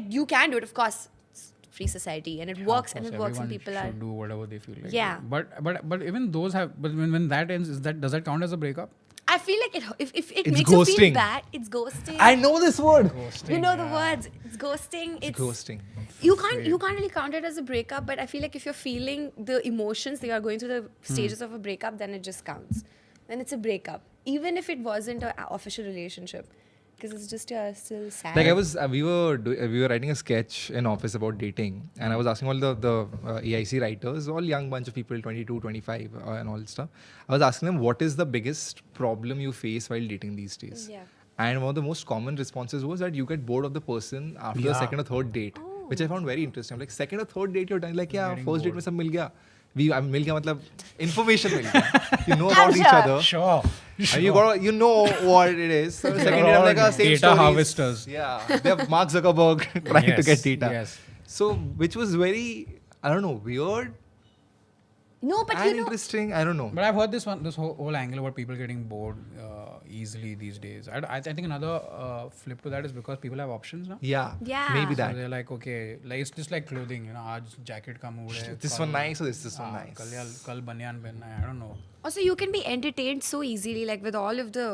you can do it, of course. It's free society and it Yeah, works of and course, it works and everyone people should are. do whatever they feel like. Yeah. But even those have. But when that ends, does that count as a breakup? I feel like if it It's makes you feel ghosting. bad, it's ghosting. I know this word. You know the words. It's ghosting. It's ghosting. You can't really count it as a breakup, but I feel like if you're feeling the emotions that you are going through the stages of a breakup, then it just counts. Then it's a breakup, even if it wasn't an official relationship, because it's just still sad. Like we were writing a sketch in office about dating, and I was asking all the AIC writers, all young bunch of people, 22, 25, and all that stuff. I was asking them, what is the biggest problem you face while dating these days? Yeah. And one of the most common responses was that you get bored of the person after the second or third date, which I found very interesting. I'm like, second or third date, you're done. Like, yeah, first date में सब मिल गया. मिल गया मतलब information मिल गया. You know about each other. Sure. And you know what it is. So second date, I'm like, same data stories. harvesters. Yeah, they have Mark Zuckerberg trying to get data. Yes. So, which was very, I don't know, weird No, but and you know, interesting. I don't know. But I've heard this whole angle about people getting bored easily these days. I think another flip to that is because people have options now. Yeah, Yeah. maybe So that. they're like, okay, like it's just like clothing, you know, आज jacket का mood है. This one nice or this one nice? कल बनियान पहनना है. I don't know. also you can be entertained so easily, like with all of the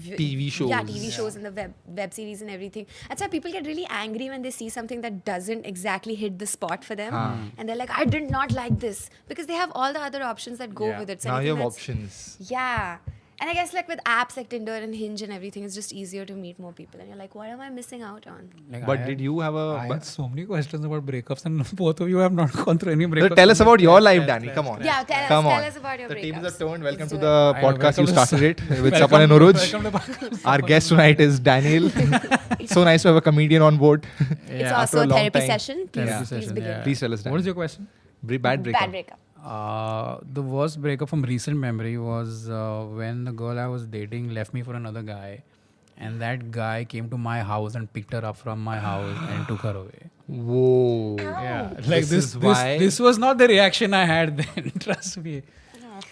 TV shows. Yeah, TV shows and the web series and everything. That's why people get really angry when they see something that doesn't exactly hit the spot for them, and they're like, I did not like this, because they have all the other options that go Yeah. with it. So Now you anything have that's- options. Yeah. And I guess like with apps like Tinder and Hinge and everything, it's just easier to meet more people. And you're like, what am I missing out on? Like But did you have I a... had so many questions about breakups, and both of you have not gone through any breakups. Tell us about your life, Danny. Come on. Yeah, Come on. tell us about your The tables breakups. are turned. Welcome Let's to do the I know, podcast. You welcome to started it with Welcome Sapan and to- Urooj. welcome to Our guest tonight is Daniel. So nice to have a comedian on board. It's Yeah, also after a a long therapy time. session. Please, Therapy please session, begin. yeah. Please tell us, What Danny. is your question? Bad breakup. Bad breakup. The worst breakup from recent memory was when the girl I was dating left me for another guy, and that guy came to my house and picked her up from my house and took her away. Whoa. Yeah, like This this. is why- This was not the reaction I had then. Trust me.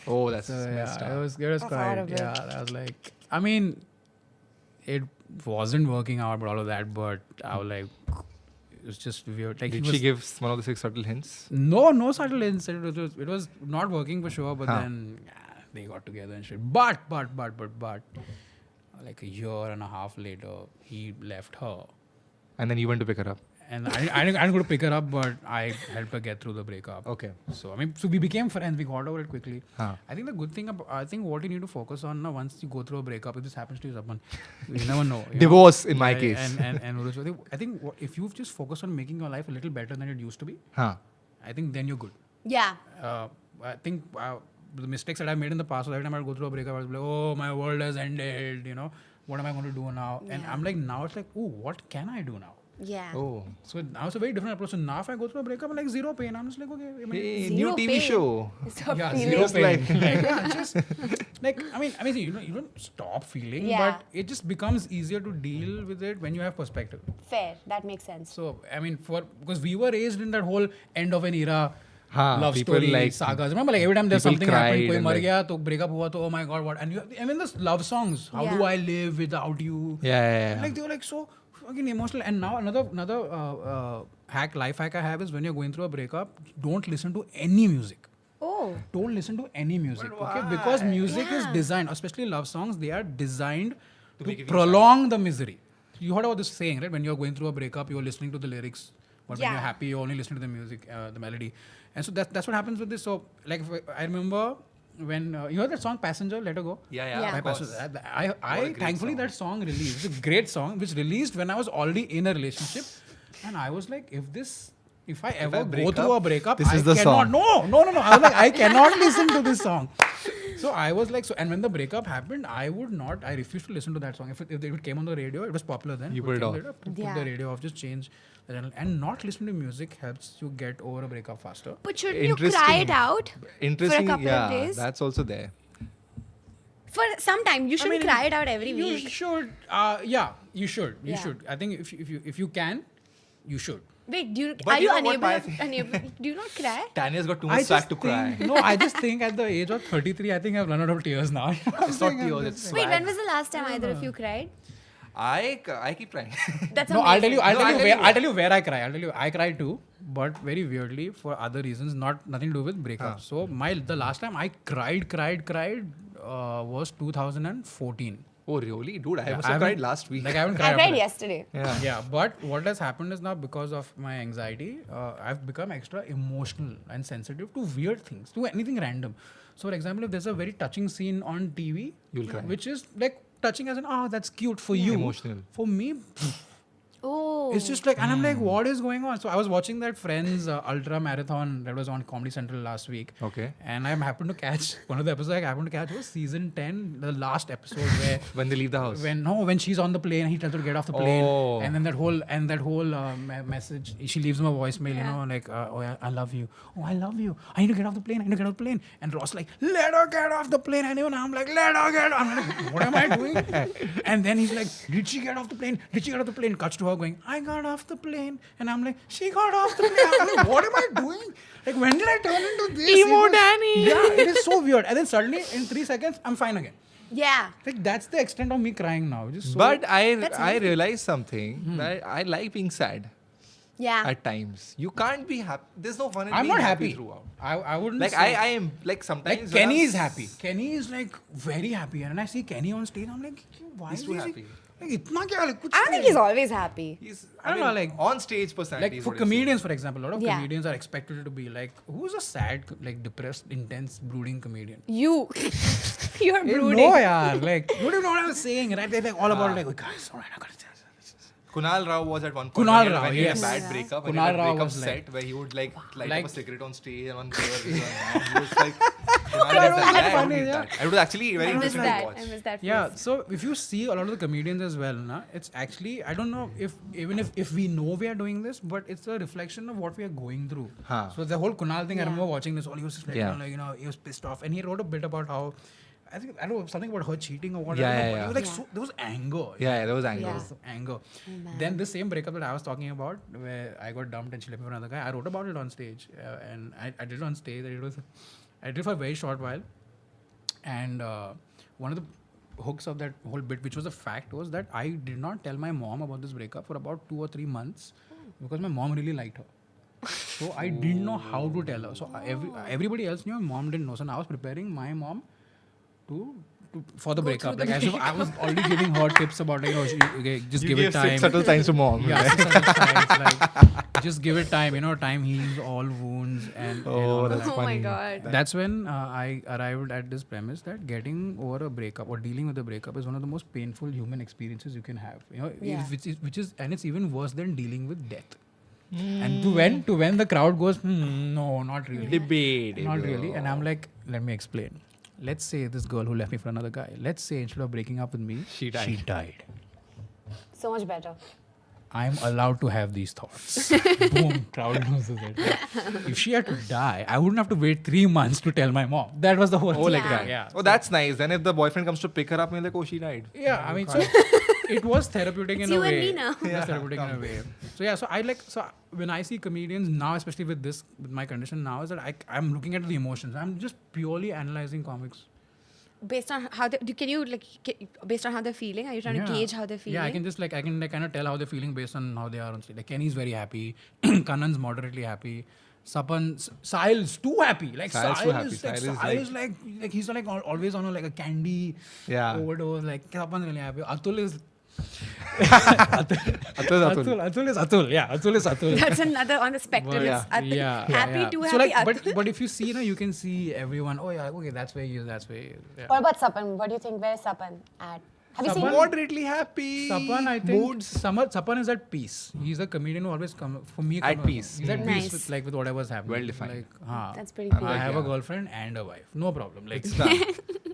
Oh, that's So messed yeah, up. it was That's quite. horrible. Yeah, I was like, I mean, it wasn't working out, but all of that. But I was like, it was just weird. Like, Did he she was- give one of the 6 subtle hints? No subtle hints. It was not working for sure. But Huh. then they got together and shit. But like a year and a half later, he left her, And then you went to pick her up. and I didn't go to pick her up, but I helped her get through the breakup. Okay. So I mean, so we became friends. We got over it quickly. Huh. I think the good thing I think what you need to focus on now, once you go through a breakup, if this happens to you, Sapan, you never know. you know? Divorce in my Yeah, case. And Urooj, I think if you just focus on making your life a little better than it used to be, Huh. I think then you're good. Yeah. I think the mistakes that I made in the past, every time I go through a breakup, I was like, oh, my world has ended. You know, what am I going to do now? And Yeah. I'm like, now it's like, oh, what can I do now? Yeah. Oh. So now it's a very different approach. So now if I go through a breakup, I'm like zero pain. I'm just like, okay. I mean, Hey, Zero new TV pain. show. Stop yeah, feeling. zero Just pain. like- Like, yeah, just like I mean, you don't stop feeling, Yeah. but it just becomes easier to deal with it when you have perspective. Fair. That makes sense. So I mean, because we were raised in that whole end of an era. Huh, Love people story, like- sagas. Remember, like every time there's people something happened, cried koi and mar like- gaya, to breakup hua, to oh my god, what? And I mean, this love songs. How do Yeah. I live without you? Yeah. Like they were like so fucking emotional. And now another life hack I have is when you're going through a breakup, don't listen to any music. Oh. Don't listen to any music, okay? Because music is designed, especially love songs, they are designed to prolong the misery. You heard about this saying, right? When you're going through a breakup, you're listening to the lyrics. But when Yeah. you're happy, you're only listening to the music, the melody. And so that's what happens with this. So, like, I remember when you heard that song "Passenger," Let Her Go. Yeah. By of Passenger. I thankfully that song released. It's a great song which released when I was already in a relationship, and I was like, if I ever break go through a up, breakup, this I is the cannot. song. No. I was like, I cannot listen to this song. So I was like, and when the breakup happened, I refused to listen to that song. If it came on the radio, it was popular then. You If put it came off. later, put Yeah. the radio off, just change the channel. And not listening to music helps you get over a breakup faster. But shouldn't you cry it out Interesting. for a couple yeah, of days? that's also there. For some time. You shouldn't cry it out every You week. should. You should. You Yeah. should. I think if you can, you should. Wait, But are you you know what unable? Do you not cry? Tanya's got too much swag to cry. I just think at the age of 33, I think I've run out of tears now. It's not tears, it's Wait, swag. when was the last time either of you cried? I keep crying. That's No, amazing. I'll tell you where I cry. I cry too, but very weirdly for other reasons, nothing to do with breakup. So the last time I cried was 2014. Oh, really? Dude, I Yeah, must I have haven't- cried last week. Like I haven't I cried. cried after that. yesterday. yeah. Yeah, but what has happened is now because of my anxiety, I've become extra emotional and sensitive to weird things, to anything random. So, for example, if there's a very touching scene on TV, You'll cry. which is like touching as in, that's cute for you. Emotional. For me, Oh. It's just like, and I'm like, what is going on? So I was watching that Friends Ultra Marathon that was on Comedy Central last week. Okay. And I happened to catch one of the episodes I happened to catch was season 10, the last episode where When they leave the house. when she's on the plane, he tells her to get off the plane, Oh. and then that whole message, she leaves him a voicemail, you know, like, oh, I love you. Oh, I love you. I need to get off the plane. I need to get off the plane. And Ross like, let her get off the plane. And even I'm like, let her get off. I'm like, what am I doing? And then he's like, did she get off the plane? Did she get off the plane? Cuts to her going, I got off the plane. And I'm like, she got off the plane. I'm like, what am I doing? Like, when did I turn into this? Emo Danny. Yeah, it is so weird. And then suddenly, in 3 seconds, I'm fine again. Yeah. Like, that's the extent of me crying now. Just so But That's I amazing. realized something that I like being sad Yeah. at times. You can't be happy. There's no fun in I'm being not happy. throughout. I wouldn't Like say. I am like sometimes Like when Kenny I'm is happy. Kenny is like very happy, and when I see Kenny on stage, I'm like, why He's is too he happy. Like, itna kya? Like, kuch I don't think nahi. he's always happy. He's I don't know, like- on stage personality. Like is for what you're comedians, for example, a lot of Yeah. comedians are expected to be like, who's a sad, like depressed, intense, brooding comedian? You. You're No, brooding. yaar. Like, you don't know what I was saying, right? They're like all about like, oh, guys, all right, I got it. saying. Kunal Rao was at one point Kunal when Rao, he had a yes. bad Yeah. breakup. When Kunal he had a Rao breakup was like- set where he would light up like- a cigarette on stage and on cover. He was like, Kunal does that. I funny, hate yeah. that. It was actually very I miss interesting to that. watch. I miss that. Yeah, phase. so if you see a lot of the comedians as well, na, it's actually, I don't know if even if we know we are doing this, but it's a reflection of what we are going through. Huh. So the whole Kunal thing, I Yeah. remember watching this, all he was just like, Yeah. like, you know, he was pissed off, and he wrote a bit about how, I don't know, something about her cheating or what. Yeah, I don't know, yeah, but yeah. He was like, Yeah. so, there was anger. Yeah, there was anger. Yeah. There was anger. Oh, man. Then the same breakup that I was talking about, where I got dumped and she left me for another guy, I wrote about it on stage, and I did it on stage. And I did it for a very short while, and one of the hooks of that whole bit, which was a fact, was that I did not tell my mom about this breakup for about 2 or 3 months because my mom really liked her. So I didn't know how to tell her. So everybody else knew, my mom didn't know. So now I was preparing my mom for the breakup. Like as if I was already giving her tips about, you know, okay, just You give gave it time. 6 subtle signs to mom. Yeah, 6 subtle signs, like, just give it time. You know, time heals all wounds. And all that's that. Oh my funny. god. That's when I arrived at this premise that getting over a breakup or dealing with a breakup is one of the most painful human experiences you can have. You know, Yeah. which is, and it's even worse than dealing with death. And to when the crowd goes, no, not really. Debate. Not really. And I'm like, let me explain. Let's say this girl who left me for another guy, let's say instead of breaking up with me, She died. So much better. I'm allowed to have these thoughts. Boom, crowd loses it. If she had to die, I wouldn't have to wait 3 months to tell my mom. That was the whole Oh, thing. like Yeah. that. Yeah. Oh, that's nice. Then if the boyfriend comes to pick her up, you're like, oh, she died. Yeah, I mean, so it was therapeutic It's in a you and way. me now. It was therapeutic in a way. So yeah, so when I see comedians now, especially with my condition now, is that I'm looking at the emotions. I'm just purely analyzing comics. Based on how based on how they're feeling, are you trying to gauge how they're feeling? Yeah, I can kind of tell how they're feeling based on how they are on stage. Like Kenny's very happy, Kannan's moderately happy, Sapan, Sahil's too happy. Like Sahil's too happy. Sahil is like he's like always on like a candy overdose. Like Sapan's really happy. Atul is Atul is Atul. Yeah, Atul is Atul. That's another on the spectrum. Yeah, It's happy, yeah. too So happy. like, but if you see, you can see everyone. Oh yeah, okay, that's where he is. That's where he is. Yeah. What about Sapan? What do you think? Where's Sapan at? Have you seen him? Moderately happy. Sapan, I think Moods. Sapan is at peace. He's a comedian who always At peace. He's at Nice. peace with whatever's happening. Well defined. Like, That's pretty I cool. have a Yeah. girlfriend and a wife. No problem. Like, It's done.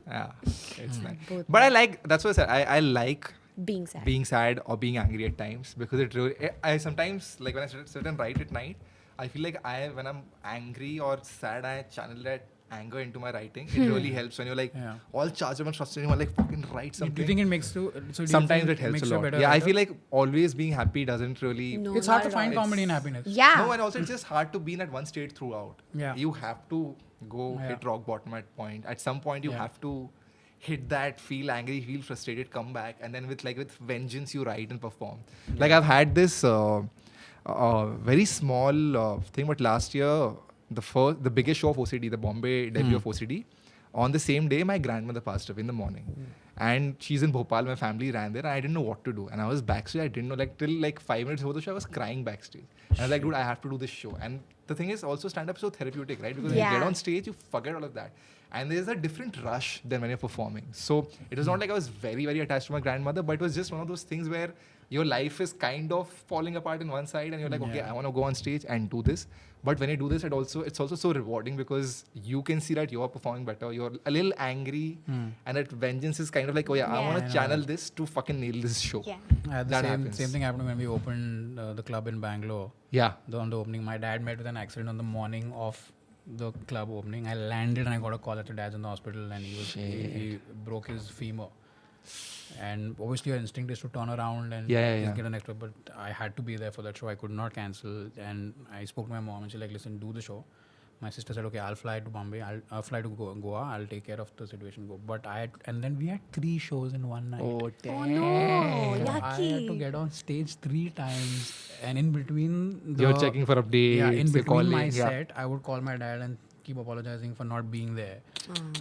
Yeah, it's nice. Both But I like, that's what I said. I like being sad. being sad or being angry at times because it really, I sometimes, like when I sit and write at night, I feel like when I'm angry or sad, I channel that anger into my writing. It really helps when you're like all charged up and frustrated, you're like fucking write something. do you think it makes you? So do Sometimes you it think helps makes a you lot. better Yeah, I writer? feel like always being happy doesn't really. No, it's hard to not at find all. comedy in happiness. Yeah. No, and also it's just hard to be in at one state throughout. Yeah. You have to go hit rock bottom at point. At some point, you have to hit that, feel angry, feel frustrated, come back, and then with vengeance, you write and perform. Like I've had this very small thing, but last year, the biggest show of OCD, the Bombay debut of OCD, on the same day, my grandmother passed away in the morning. And she's in Bhopal, my family ran there, and I didn't know what to do. And I was backstage, I didn't know, till 5 minutes before the show, I was crying backstage. And I was like, dude, I have to do this show. And the thing is, also stand-up is so therapeutic, right? Because when you get on stage, you forget all of that. And there's a different rush than when you're performing. So it was not like I was very, very attached to my grandmother, but it was just one of those things where your life is kind of falling apart in one side and you're like, okay, I want to go on stage and do this. But when you do this, it's also so rewarding because you can see that you're performing better. You're a little angry and that vengeance is kind of like, oh yeah, I want to channel this to fucking nail this show. Yeah. Same thing happened when we opened the club in Bangalore. Yeah. On the opening, my dad met with an accident on the morning of the club opening. I landed and I got a call that your dad's in the hospital and he broke his femur. And obviously your instinct is to turn around and just get an extra, but I had to be there for that show. I could not cancel. And I spoke to my mom and she's like, listen, do the show. My sister said, okay, I'll fly to Bombay. I'll fly to Goa. I'll take care of the situation. But and then we had 3 shows in one night. Oh, damn. Oh no, So I had to yucky. get on stage 3 times. And in between You're checking for updates. Yeah, in you're between my calling, set, I would call my dad and keep apologizing for not being there.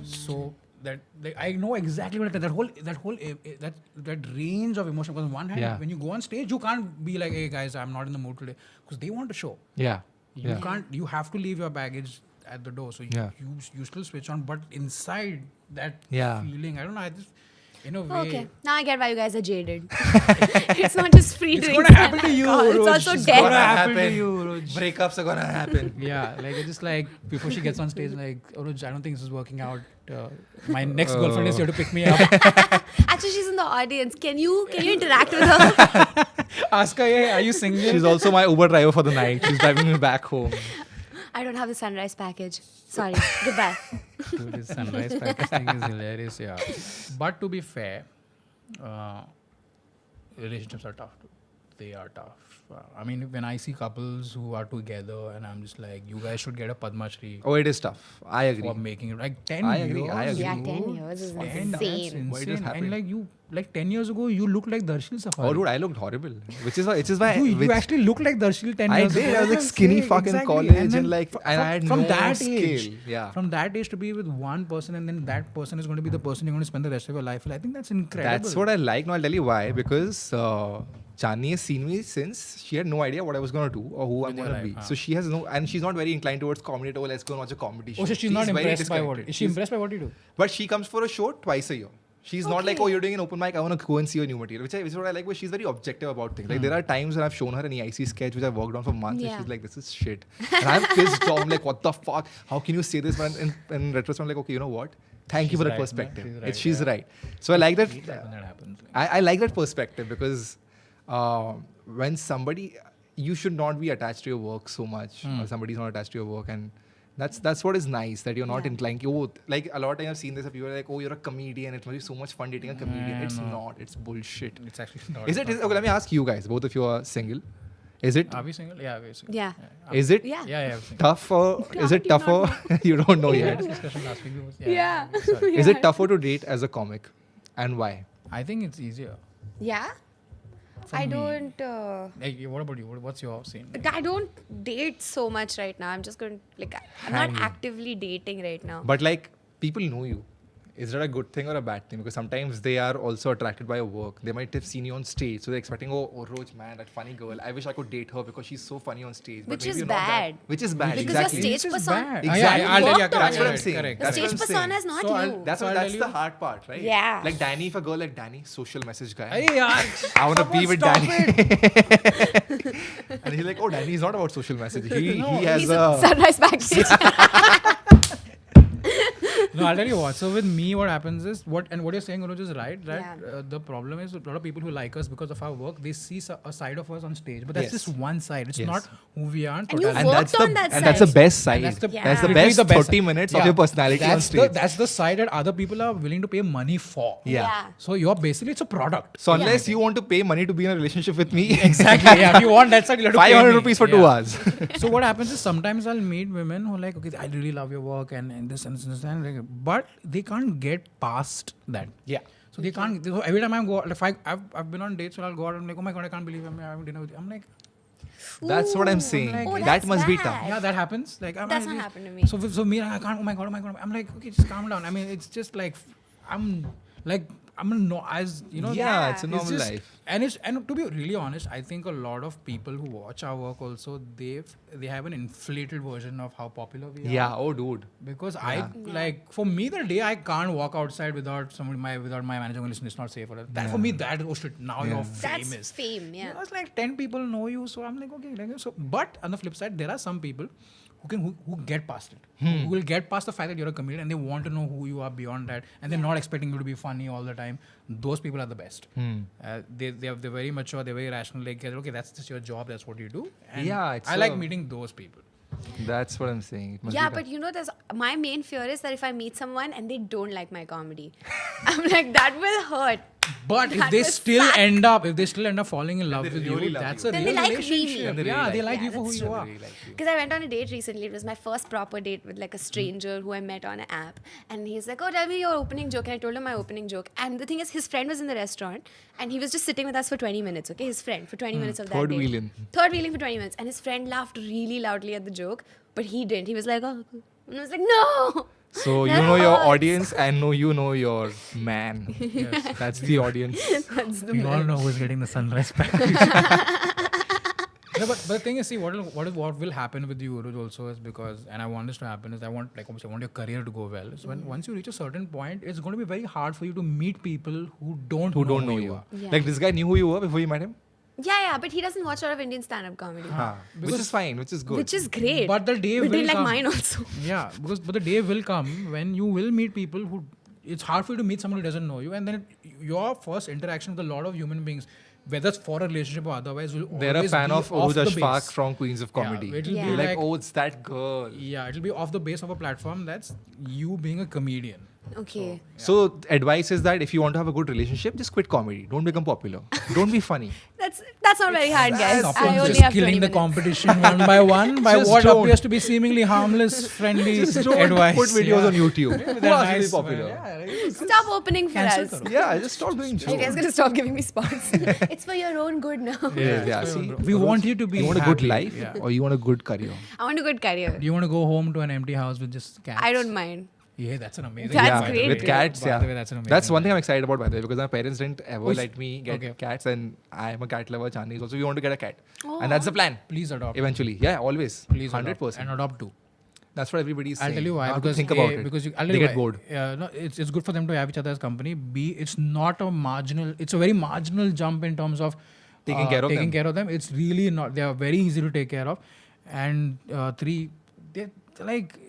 So that I know exactly what that range of emotion. Because on one hand, when you go on stage, you can't be like, "Hey guys, I'm not in the mood today," because they want to show. Yeah. You can't. You have to leave your baggage at the door. So you still switch on, but inside that feeling, I don't know. I just in a way. Okay, now I get why you guys are jaded. It's not just free It's drinks. gonna happen to you, It's Urooj. also It's death. gonna happen to you, Urooj. Breakups are gonna happen. Yeah, like it's just like before she gets on stage, like, Urooj, I don't think this is working out. My next girlfriend is here to pick me up. Actually, she's in the audience. Can you interact with her? Ask her, hey, are you single? She's also my Uber driver for the night. She's driving me back home. I don't have the sunrise package. Sorry. Goodbye. Dude, this sunrise package thing is hilarious, yeah. But to be fair, relationships are tough. They are tough. I mean, when I see couples who are together and I'm just like, you guys should get a Padma Shri Oh, it is tough. I agree. for making it. Like 10 I years. agree. Yeah, dude. 10 years is 10, that's insane. Why it just insane. happened? And like 10 years ago, you looked like Darshil Safari. Oh, dude, I looked horrible. Which is why. You actually looked like Darshil 10 I years ago. did. I was like I'm skinny saying, fucking exactly. college and then like and I had from no that scale. age, Yeah. from that age to be with one person and then that person is going to be the person you're going to spend the rest of your life with. I think that's incredible. That's what I like. Now I'll tell you why. Because Chandni has seen me since she had no idea what I was going to do or who I'm With your going to life, be. huh? So she has no, and she's not very inclined towards comedy at all. Let's go and watch a comedy show. Oh, so she's not very impressed by what? disconnected. Is she impressed by what you do? But she comes for a show twice a year. She's not like, oh, you're doing an open mic, I want to go and see your new material. Which is what I like, but she's very objective about things. Like there are times when I've shown her an EIC sketch which I've worked on for months and she's like, this is shit. And I'm pissed off. I'm like, what the fuck? How can you say this? But in retrospect, I'm like, okay, you know what? Thank you for that right, perspective. no? She's right, She's yeah. right. So I like that. When that happens. I like that perspective because when somebody, you should not be attached to your work so much, or somebody's not attached to your work, and that's what is nice, that you're not inclined. Like a lot of times I've seen this, people are like, oh, you're a comedian, it must be so much fun dating a comedian. It's not. It's bullshit. It's actually not. Is it? Okay, let me ask you guys. Both of you are single. Is it? Are we single? Yeah, we're single. Yeah. Is it Yeah. Yeah, we're single. tougher? Is it do not tougher? You don't know We had yet. this discussion last week. Yeah. Sorry. Is it tougher to date as a comic, and why? I think it's easier. Yeah. For I me. don't. Like, what about you? What's your scene? I don't date so much right now. I'm just going like I'm not actively dating right now. But like, people know you. Is that a good thing or a bad thing? Because sometimes they are also attracted by your work. They might have seen you on stage, so they're expecting, oh, Urooj, man, that funny girl. I wish I could date her because she's so funny on stage. But Which maybe is you're not that- bad. Which is bad, Because exactly. your Which stage is persona. bad. Exactly. I'll tell you, That's what I'm correct, saying. correct. The That's stage what I'm persona saying. is not So you. That's So what. I'll That's tell the you- hard part, right? Yeah. Like Danny, if a girl like Danny, social message guy. Hey, yaar, I want to be someone with stop Danny. it. And he's like, oh, Danny's not about social message. He No, has He's a. a sunrise backstage. No, I'll tell you what. So with me, what happens is what you're saying, Urooj, is right. That Yeah. the problem is a lot of people who like us because of our work, they see a side of us on stage, but that's Yes. just one side. It's Yes. not who we are. And you totality. worked on that and that's the side. best side. And that's the- Yeah. That's the literally best, the best 30 side. minutes Yeah. of your personality on That's stage. that's the side that other people are willing to pay money for. Yeah. So you're basically, it's a product. So unless you want to pay money to be in a relationship with me, Exactly. Yeah. If you want that side, you have to pay 500 me. rupees for Yeah. 2 hours. So what happens is sometimes I'll meet women who are like, okay, I really love your work and this and this and this, and like, but they can't get past that. Yeah. So they can't. So every time I go, if I've been on dates, so I'll go out and I'm like, oh my god, I can't believe I'm having dinner with you. I'm like, That's what I'm saying. like- Oh, that that's must be bad. tough. yeah, that happens. Like That's not happened to me. So me, I can't. Oh my god. I'm like, okay, just calm down. I mean, it's just like I'm like as you know. Yeah, it's a It's normal just- life. And to be really honest, I think a lot of people who watch our work also they have an inflated version of how popular we are. Yeah. Oh, dude. Because I like for me the day I can't walk outside without without my manager going, listen, it's not safe for us. That for me that oh shit, now you're That's famous. fame, yeah. You know, it's like 10 people know you, so I'm like okay. So but on the flip side, there are some people who get past it. Who will get past the fact that you're a comedian and they want to know who you are beyond that, and they're not expecting you to be funny all the time. Those people are the best. They're very mature, they're very rational. Like okay, that's just your job, that's what you do. And Yeah, it's I like a- meeting those people. That's what I'm saying. It must Yeah, be but you know, my main fear is that if I meet someone and they don't like my comedy, I'm like, that will hurt. But if That they was still sad. end up falling in love they with really you, love that's you. a Then real they like me. relationship. Then they Yeah, really they like like you for who that's you true. are. Really like you. Because I went on a date recently. It was my first proper date with like a stranger who I met on an app. And he's like, oh, tell me your opening joke. And I told him my opening joke. And the thing is, his friend was in the restaurant and he was just sitting with us for 20 minutes, okay? His friend for 20 minutes of that Third date. wheeling. Third wheeling for 20 minutes. And his friend laughed really loudly at the joke, but he didn't. He was like, oh. And I was like, no. So you That know your hurts. audience and you know your man. Yes. That's the audience. That's the We all man. know who's getting the sunrise package. No, but the thing is, see, what will happen with you, Urooj, also is because, and I want this to happen, is I want your career to go well. So once you reach a certain point, it's going to be very hard for you to meet people who don't know you. are. Yeah. Like this guy knew who you were before you met him. Yeah, but he doesn't watch a lot of Indian stand-up comedy. Which is fine, which is good. Which is great. But the day But will they like come. mine also. Yeah, but the day will come when you will meet people who. It's hard for you to meet someone who doesn't know you, and then your first interaction with a lot of human beings, whether it's for a relationship or otherwise, will They're a always fan be of off Urooj the Ashfaq base. from Queens of Comedy. Yeah, it'll Yeah. be Like, oh, it's that girl. Yeah, it'll be off the base of a platform that's you being a comedian. Okay. So advice is that if you want to have a good relationship, just quit comedy. Don't become popular. Don't be funny. That's not very hard, guys. I Sapan's only just have 20 killing the minutes. competition one by one by Just what don't. appears to be seemingly harmless, friendly Just don't advice. put videos Yeah. on YouTube. With Who that asked you to nice be popular? smile. Yeah, Stop opening for Cancel us. karo. Yeah, just stop doing You guys jokes. gonna stop giving me spots. It's for your own good now. Yeah, see, we want you to be You want a good happy. life Yeah. or you want a good career? I want a good career. Do you want to go home to an empty house with just cats? I don't mind. Yeah, that's an amazing. That's by the great. way. With cats, By the way, that's an amazing. That's one thing I'm excited about, by the way, because my parents didn't ever Oh, let me get okay. cats, and I'm a cat lover. Chandni is also. We want to get a cat, Oh. and that's the plan. Please adopt. Eventually, yeah, always, Please 100%. and adopt too. That's what everybody's saying. I'll tell you why. Now to Because think about A, it. because I'll tell They you get why. bored. No, it's good for them to have each other as company. B, it's not a marginal. It's a very marginal jump in terms of Taking care of them. care of them. It's really not. They are very easy to take care of. And 3, they like.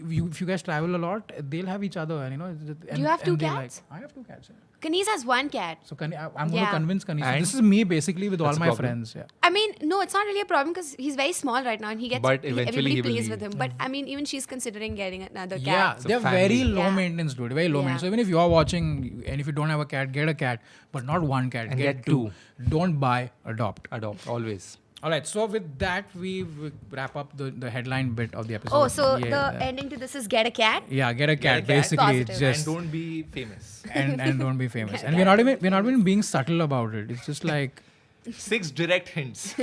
If you guys travel a lot, they'll have each other, and you know. And, You have two and they cats? I have 2 cats. Yeah. Kanis has one cat. So I'm going to Yeah. convince Kanis. And This is me basically with all that's a my problem. friends. Yeah. I mean, no, it's not really a problem because he's very small right now and he gets But eventually everybody he will plays leave. with him. But I mean, even she's considering getting another cat. Yeah, It's a they're family. very low Yeah. maintenance, dude. Very low Yeah. maintenance. So even if you are watching and if you don't have a cat, get a cat, but not one cat. And get get 2. Don't buy, adopt. Adopt always. All right. So with that, we wrap up the headline bit of the episode. Oh, so Yeah, the ending to this is get a cat? yeah, get a cat. cat. Basically, Positive. just And don't be famous. and don't be famous. And we're not even being subtle about it. It's just like 6 direct hints.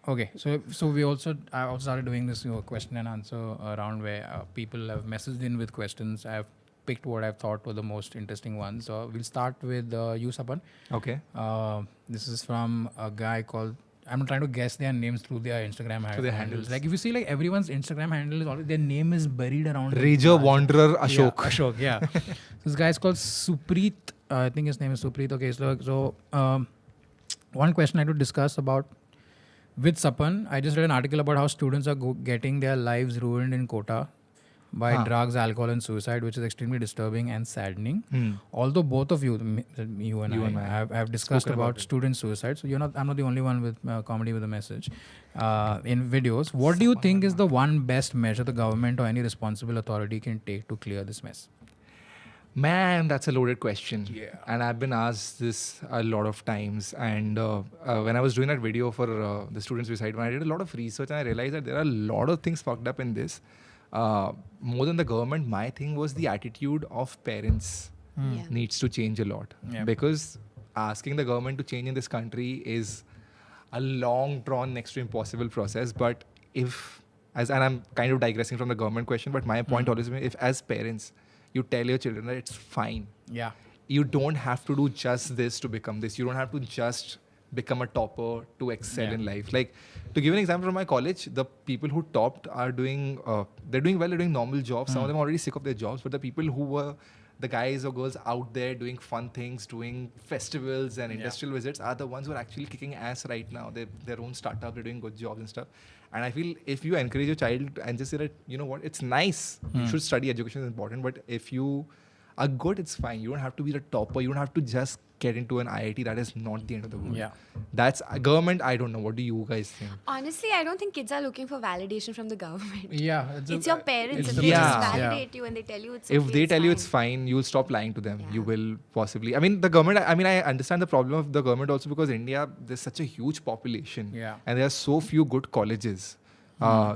okay. So I also started doing this question and answer round where people have messaged in with questions. I've picked what I've thought were the most interesting ones. So we'll start with you, Sapan. Okay. This is from a guy called. I'm trying to guess their names through their Instagram their handles. handles. Like if you see like everyone's Instagram handle is always their name is buried around. Rager Wanderer Ashok. Yeah, Ashok. Yeah. This guy is called Supreet. I think his name is Supreet. Okay, so one question I had to discuss about with Sapan. I just read an article about how students are getting their lives ruined in Kota by drugs, alcohol, and suicide, which is extremely disturbing and saddening. Although both of you, you and I, have discussed about student suicide, so I'm not the only one with comedy with a message in videos. What do you think is the one best measure the government or any responsible authority can take to clear this mess? Man, that's a loaded question. Yeah. And I've been asked this a lot of times. And when I was doing that video for the student suicide one, I did a lot of research and I realized that there are a lot of things fucked up in this. More than the government, my thing was the attitude of parents Yeah. needs to change a lot. Yeah. Because asking the government to change in this country is a long drawn, next to impossible process. But and I'm kind of digressing from the government question, but my point always been, if as parents, you tell your children that it's fine. Yeah. You don't have to do just this to become this. You don't have to just become a topper to excel in life. Like, to give an example from my college, the people who topped are doing, they're doing well, they're doing normal jobs. Some of them are already sick of their jobs, but the people who were the guys or girls out there doing fun things, doing festivals and industrial visits are the ones who are actually kicking ass right now. They're their own startup, they're doing good jobs and stuff. And I feel if you encourage your child and just say that, you know what, it's nice, you should study, education is important, but if you are good, it's fine. You don't have to be the topper. You don't have to just get into an IIT. That is not the end of the world. Yeah. That's government. I don't know. What do you guys think? Honestly, I don't think kids are looking for validation from the government. Yeah. It's your parents. If the they just Yeah. validate you and they tell you it's If okay, they tell you it's fine. fine, you'll stop lying to them. Yeah. You will possibly. I mean, the government. I mean, I understand the problem of the government also because India, there's such a huge population. Yeah. And there are so few good colleges.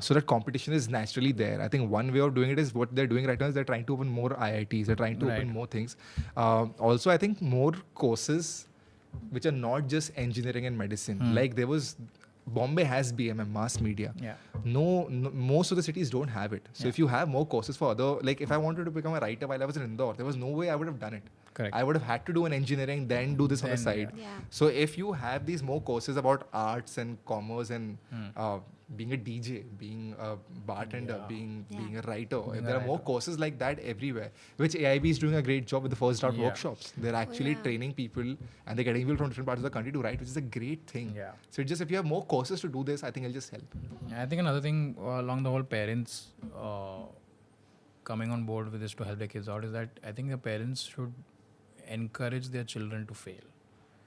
So that competition is naturally there. I think one way of doing it is what they're doing right now is they're trying to open more IITs. They're trying to open more things. Also, I think more courses which are not just engineering and medicine. Like there was, Bombay has BMM, mass media. Yeah. No, most of the cities don't have it. So if you have more courses for other, like if I wanted to become a writer while I was in Indore, there was no way I would have done it. Correct. I would have had to do an engineering, then do this on the Then, side. yeah. So if you have these more courses about arts and commerce and being a DJ, being a bartender, being a writer, if there are more courses like that everywhere, which AIB is doing a great job with the first draft workshops. They're actually training people and they're getting people from different parts of the country to write, which is a great thing. Yeah. So it's just if you have more courses to do this, I think it'll just help. I think another thing along the whole parents coming on board with this to help their kids out is that I think the parents should encourage their children to fail.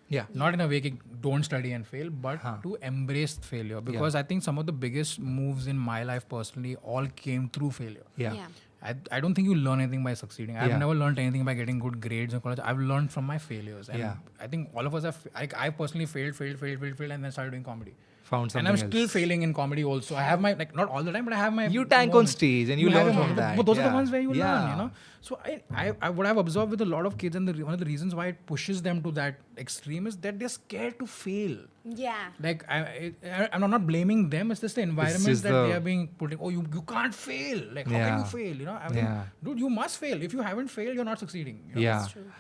Yeah. Not in a way that don't study and fail, but to embrace failure. Because I think some of the biggest moves in my life personally all came through failure. Yeah. I don't think you learn anything by succeeding. I've Yeah. never learned anything by getting good grades in college. I've learned from my failures. And Yeah. I think all of us have, I personally failed, and then started doing comedy. Found And something I'm else. still failing in comedy also. I have my, like, not all the time, but I have my... You tank on moments. stage and you have learn your from moments. that. But those are the Yeah. ones where you learn, Yeah. you know. So I what I've observed with a lot of kids, and one of the reasons why it pushes them to that extreme is that they're scared to fail. Yeah. Like I'm not blaming them. It's just the environment just that the- they are being put in. Oh, you can't fail. Like how can you fail? You know, I mean, Yeah. dude, you must fail. If you haven't failed, you're not succeeding. You know? Yeah. True.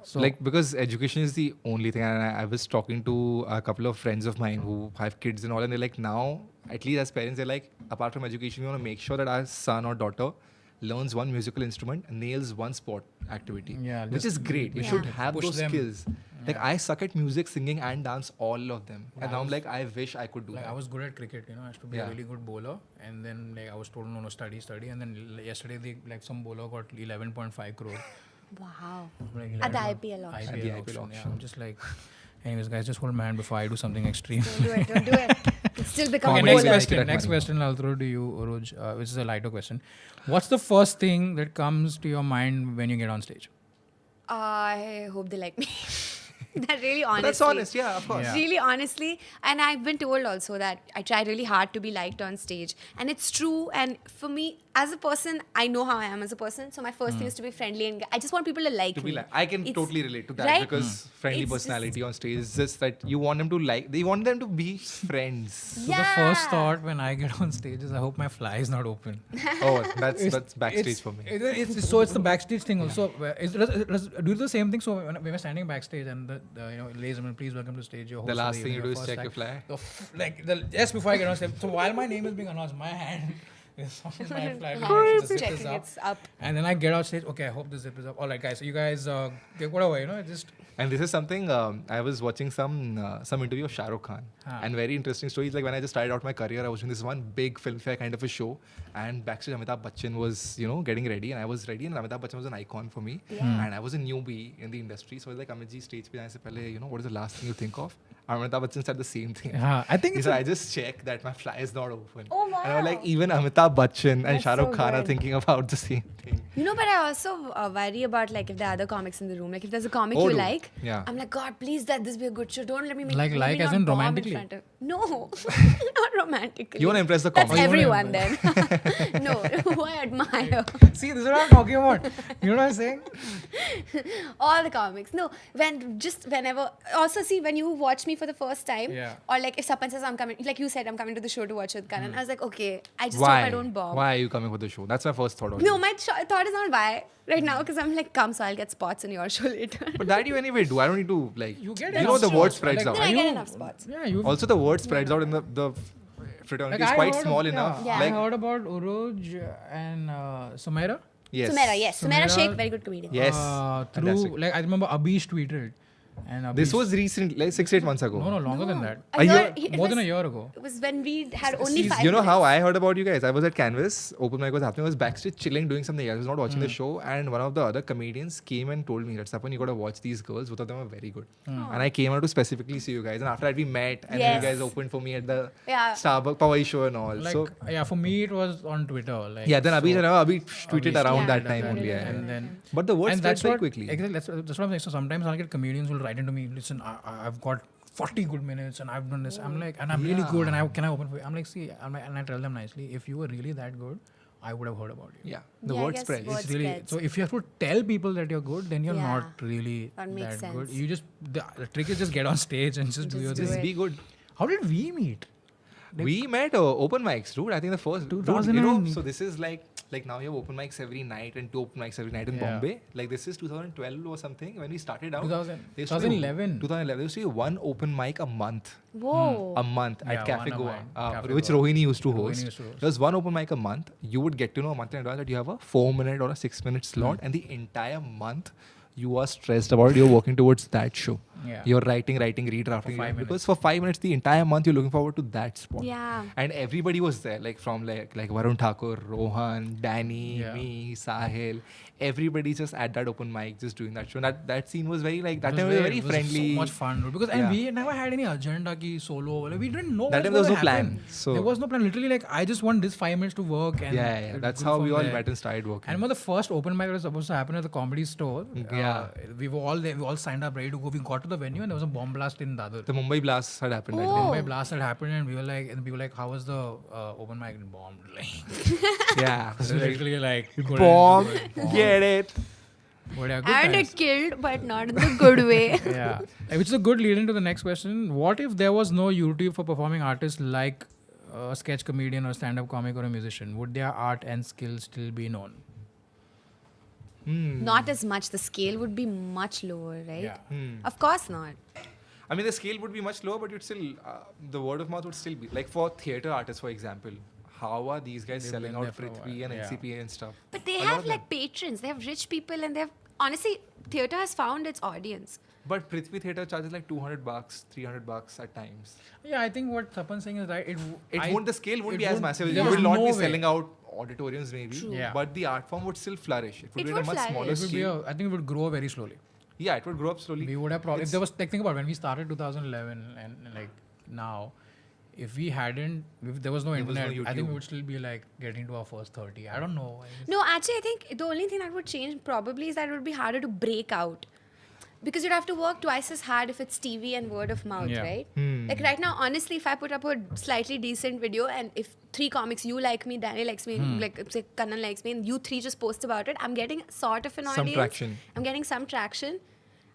So, Like, because education is the only thing. And I was talking to a couple of friends of mine who have kids and all, and they're like, now, at least as parents, they're like, apart from education, we want to make sure that our son or daughter learns one musical instrument and nails one sport activity. Yeah, which just is great. You Yeah. should have push those them. skills. Like, I suck at music, singing, and dance, all of them. And now I'm like, I wish I could do like that. I was good at cricket, you know, I used to be a really good bowler, and then like I was told no, study, and then yesterday some bowler got 11.5 crore. Wow. Like At the 11 IPL auction. At the IPL IPL Yeah, auction. I'm just like, anyways, guys, just hold my hand before I do something extreme. Don't do it. It's still become Okay, a next bowler. question. Next question I'll throw to you, Urooj, which is a lighter question. What's the first thing that comes to your mind when you get on stage? I hope they like me. That really honestly. But that's honest, yeah, of course. Yeah. Really honestly. And I've been told also that I try really hard to be liked on stage. And it's true. And for me, as a person, I know how I am as a person. So my first thing is to be friendly and I just want people to like To me. be like, I can It's- totally relate to that right? because friendly It's personality on stage is just that you want them to like, they want them to be friends. So the first thought when I get on stage is I hope my fly is not open. Oh, that's backstage for me. It's the backstage thing also. Do the same thing. So when we were standing backstage and ladies and gentlemen, please welcome to stage your host. The for last thing you evening, do is first check your act. fly. Just before I get on stage. So while my name is being announced, my hand is on my fly. Who's The zip checking is up. it's up. And then I get out stage. Okay, I hope the zip is up. All right, guys. So you guys, whatever, just. And this is something I was watching some interview of Shah Rukh Khan, and very interesting stories. Like when I just started out my career, I was in this one big film fair kind of a show, and backstage Amitabh Bachchan was getting ready, and I was ready, and Amitabh Bachchan was an icon for me, and I was a newbie in the industry, so I was like, Amit ji, stage pe aane se pehle, what is the last thing you think of? And Amitabh Bachchan said the same thing. I think He it's said, I just check that my fly is not open. Oh, And I was like, wow. even Amitabh Bachchan and That's Shah Rukh so Khan are good. thinking about the same thing. But I also worry about like if there are other comics in the room. Like if there's a comic Oh, you dude. like, Yeah. I'm like, God, please let this be a good show. Don't let me make Like let me as not in bomb romantically? In front of, no, not romantically. You want to impress the That's comic. everyone then. No, who I admire. See, this is what I'm talking about. You know what I'm saying? All the comics. No, whenever. Also, see, when you watch me for the first time, Yeah. or like if Sapan says I'm coming, like you said, I'm coming to the show to watch with Karan. I was like, okay, I just Why? hope I don't bomb. Why are you coming for the show? That's my first thought. No, my thought that is not why right now, because I'm like, come, so I'll get spots in your show later. But that you anyway do. I don't need to like. You get know enough the word spots, spreads like, out. Then I Are get you- enough spots. Yeah, you. Also, the word spreads out in the fraternity is I quite heard small of- enough. Yeah. I Like heard about Urooj and Sumaira. yes. Sumera, yes. Sumera Sumera- Sheikh, very good comedian. Yes. Through Fantastic. like I remember Abhish tweeted, and Abhish, This was recent, like 6-8 months ago. no longer than that. A year, More than a year ago. It was when we had only 5 You know how minutes. I heard about you guys? I was at Canvas, open mic was happening, I was backstage chilling, doing something else. I was not watching the show, and one of the other comedians came and told me that Sapan, you gotta watch these girls, both of them are very good. And I came out to specifically see you guys, and after that we met, and then you Yes. guys opened for me at the Yeah. Starbucks Powai show and all. Like so yeah, for me it was on Twitter. Like yeah, then Abhi tweeted Abhi around Yeah. that time only. Yeah. and then But the word and spread that's very what quickly. exactly that's what I'm saying. So sometimes I'll get comedians who will write into me, listen, I've got 40 good minutes and I've done this. I'm like, and I'm really good, and can I open for you? I'm like, see, and I tell them nicely, if you were really that good, I would have heard about you. Yeah, the Yeah, I word guess spreads. word It's really spreads. so. If you have to tell people that you're good, then you're Yeah. not really That makes that good. sense. You just the trick is just get on stage and just do your Just do thing. Just it. be good. How did we meet? We met open mics, dude. I think the first. Dude, 2000 you know, and- so this is like now you have open mics every night and 2 open mics every night in Yeah. Bombay. Like this is 2012 or something when we started out. 2000 there used to be 2011. 2011. There used to be one open mic a month. Whoa. A month Yeah, at Cafe one a Goa, month. Cafe which Goa. Rohini used to Rohini host. used to host. There was one open mic a month. You would get to know a month in advance that you have a 4-minute or a 6-minute slot, and the entire month you are stressed about it. You're working towards that show. Yeah. You're writing, redrafting. 5 Because for 5 minutes, the entire month, you're looking forward to that spot. Yeah. And everybody was there, like from like Varun Thakur, Rohan, Danny, Yeah. me, Sahil. Everybody just at that open mic, just doing that show. That scene was very like that It time was very it was friendly. So much fun, dude. Because Yeah. and we never had any agenda ki solo. Like, we didn't know That what time was there was gonna no plan. happen. So- there was no plan. Literally, like I just want this 5 minutes to work. And Yeah. That's go how we from all there. met and started working. I remember the first open mic that was supposed to happen at the Comedy Store. Yeah. We were all there. We all signed up, ready to go. We got to the venue and there was a bomb blast in Dadar. The Mumbai blast had happened. I Oh. think. Mumbai blast had happened and we were like, how was the open mic? And bombed. Like, Yeah. it was literally like, couldn't Bomb. do it. Bomb. Get it. But yeah, good And times. it killed, but not in the good way. Yeah. Which is a good lead into the next question. What if there was no YouTube for performing artists like a sketch comedian or stand-up comic or a musician? Would their art and skills still be known? Not as much. The scale would be much lower, right? Yeah. Of course not. I mean, the scale would be much lower, but you'd still, the word of mouth would still be. Like for theatre artists, for example, how are these guys They've selling been there out for a Prithvi while, and yeah. NCPA and stuff? But they A lot have of like patrons. They have rich people, and they have honestly, theatre has found its audience. But Prithvi Theatre charges like $200, $300 at times. Yeah, I think what Sapan's saying is right. The scale won't it be as won't- massive. there You was will not no be way. selling out auditoriums maybe. True. Yeah. But the art form would still flourish. It would It be at a would much flourish. smaller It would be scale. I think it would grow very slowly. Yeah, it would grow up slowly. We would have probably, if there was, like, think about when we started 2011 and like now, if we hadn't, if there was no There was no internet, I think YouTube. we would still be like getting to our first 30. I don't know. No, actually, I think the only thing that would change probably is that it would be harder to break out. Because you'd have to work twice as hard if it's TV and word of mouth, Yeah. right? Like right now, honestly, if I put up a slightly decent video and if 3 comics, you like me, Daniel likes me, like say Kannan likes me, and you 3 just post about it, I'm getting sort of an Some audience. traction. I'm getting some traction.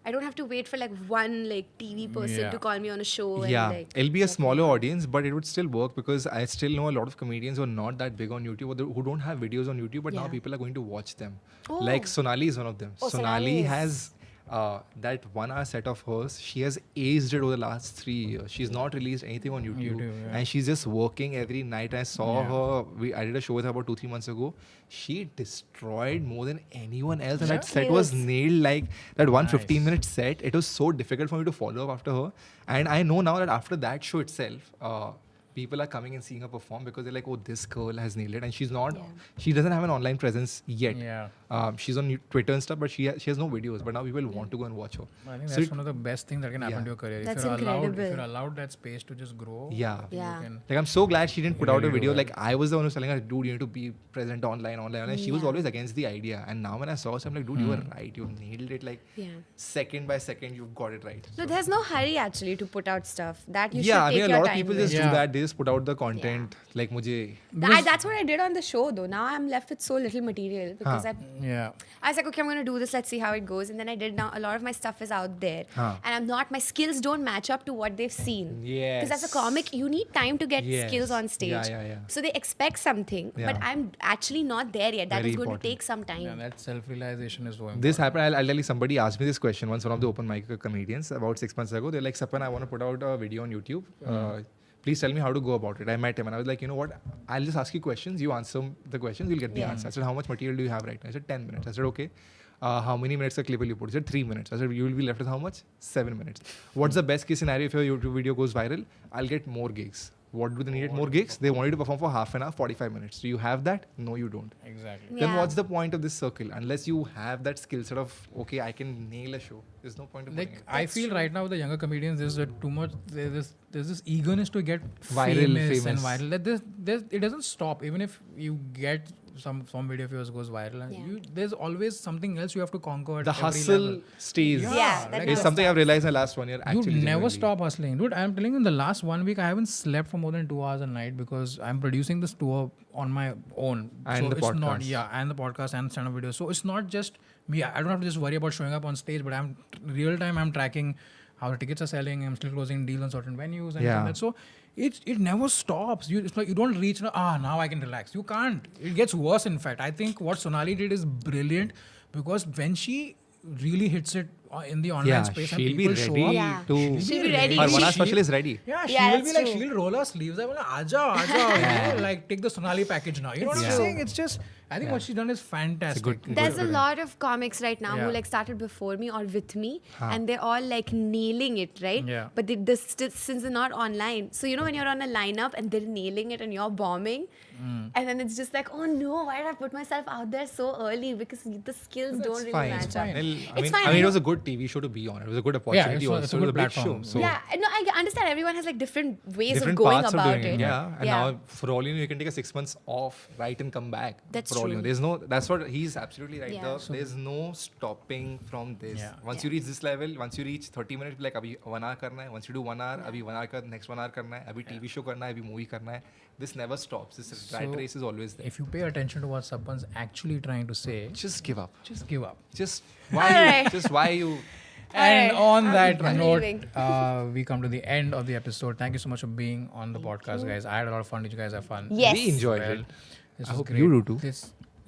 I don't have to wait for like one like TV person Yeah. to call me on a show. Yeah, And, like, it'll be a smaller audience, but it would still work because I still know a lot of comedians who are not that big on YouTube or who don't have videos on YouTube, but now Yeah. people are going to watch them. Oh. Like Sonali is one of them. Oh, Sonali Sonali is- has that 1-hour set of hers. She has aced it over the last 3 years. She's not released anything on YouTube, yeah. and she's just working every night. I saw Yeah. her. I did a show with her about 2-3 months ago. She destroyed more than anyone else, and that Yeah. set was Yes. nailed. Like that one Nice. 15-minute set, it was so difficult for me to follow up after her. And I know now that after that show itself, people are coming and seeing her perform because they're like, oh, this girl has nailed it. And she's not, she doesn't have an online presence yet. Yeah. She's on Twitter and stuff, but she has no videos. But now people want to go and watch her. I think So that's it- one of the best things that can happen Yeah. to your career. That's if you're allowed, if incredible. you're allowed that space to just grow. Yeah. I think you Yeah. can- Like, I'm so glad she didn't put out a Really video. do Like, I was the one who was telling her, dude, you need to be present online. And she was Yeah. always against the idea. And now when I saw her, I'm like, dude, you were right. You nailed it. Like, Yeah. second by second, you've got it right. No, there's no hurry actually to put out stuff. That you Yeah, should I take mean, a your lot of time people with. just do Yeah. that. They just put out the content. Like, mujhe. That's what I did on the show though. Now I'm left with so little material because I Yeah. I was like, okay, I'm going to do this. Let's see how it goes. And then I did. Now a lot of my stuff is out there. And my skills don't match up to what they've seen. Yes. Because as a comic, you need time to get skills on stage. Yeah. So they expect something, but I'm actually not there yet. That Very is going important. to take some time. Yeah, that self-realization is so important. This happened. I'll tell you. Somebody asked me this question once. One of the open mic comedians about 6 months ago. They're like, Sapan, I want to put out a video on YouTube. Please tell me how to go about it. I met him and I was like, you know what? I'll just ask you questions. You answer the questions, you'll get the answer. I said, how much material do you have right now? I said, 10 minutes. I said, okay. How many minutes of clip will you put? He said, 3 minutes. I said, you will be left with how much? 7 minutes. What's the best case scenario if your YouTube video goes viral? I'll get more gigs. What do they need more gigs? They want you to perform for half an hour, 45 minutes. Do you have that? No, you don't. Exactly. Then what's the point of this circle? Unless you have that skill set of, okay, I can nail a show. There's no point of Like doing it. I feel right now with the younger comedians, there's too much. There's this eagerness to get Viral, famous and famous. viral. That it doesn't stop. Even if you get some video of yours goes viral, and there's always something else you have to conquer. At The every hustle level. stays. Yeah, that like It's never something I've realized in the last 1 year. You Actually, never genuinely. stop hustling, dude. I'm telling you, in the last 1 week, I haven't slept for more than 2 hours a night because I'm producing this tour on my own. And so the it's not, podcast. and the podcast and stand-up videos. So it's not just me. I don't have to just worry about showing up on stage, but I'm real time. I'm tracking how the tickets are selling. I'm still closing deals on certain venues and Yeah. that. So it never stops. It's like you don't reach. Now I can relax. You can't. It gets worse. In fact, I think what Sonali did is brilliant because when she really hits it in the online space and she'll be people show ready up. to. She'll be ready. Her one hour She- special is ready. Yeah, Yeah, she'll be that's like, true. she'll roll her sleeves up and like, Aaja, you know, like take the Sonali package now. You know what I'm true. saying? It's just, I think what she's done is fantastic. good- There's a lot of comics right now Yeah. who like started before me or with me, and they're all like nailing it, right? Yeah. But since they're not online, so you know when you're on a lineup and they're nailing it and you're bombing, and then it's just like, oh no, why did I put myself out there so early? Because the skills don't really Fine. match It's up. fine. It's fine. I mean, it was a good TV show to be on. It was a good opportunity. it's a also. good It was a big platform. show. So Yeah, no, I understand. Everyone has like different ways different of going paths about of doing it. Yeah. And now, for all you know, you can take a 6 months off, right, and come back. That's for all you true. know. There's no. That's what he's absolutely right. Yeah. There's no stopping from this. Yeah. Once you reach this level, once you reach 30 minutes, like abhi 1 hour karna hai. Once you do 1 hour, abhi 1 hour ka next 1 hour karna hai. Abhi TV show karna hai. Abhi movie karna hai. This never stops. This rat race is always there. If you pay attention to what Sapan's actually trying to say, Just give up. just give up. Just why Alright. you? Just why you? And on that I'm note, leaving. we come to the end of the episode. Thank you so much for being on the podcast, guys. I had a lot of fun. Did you guys have fun? Yes. We enjoyed Well, it. this I was hope great. you do too.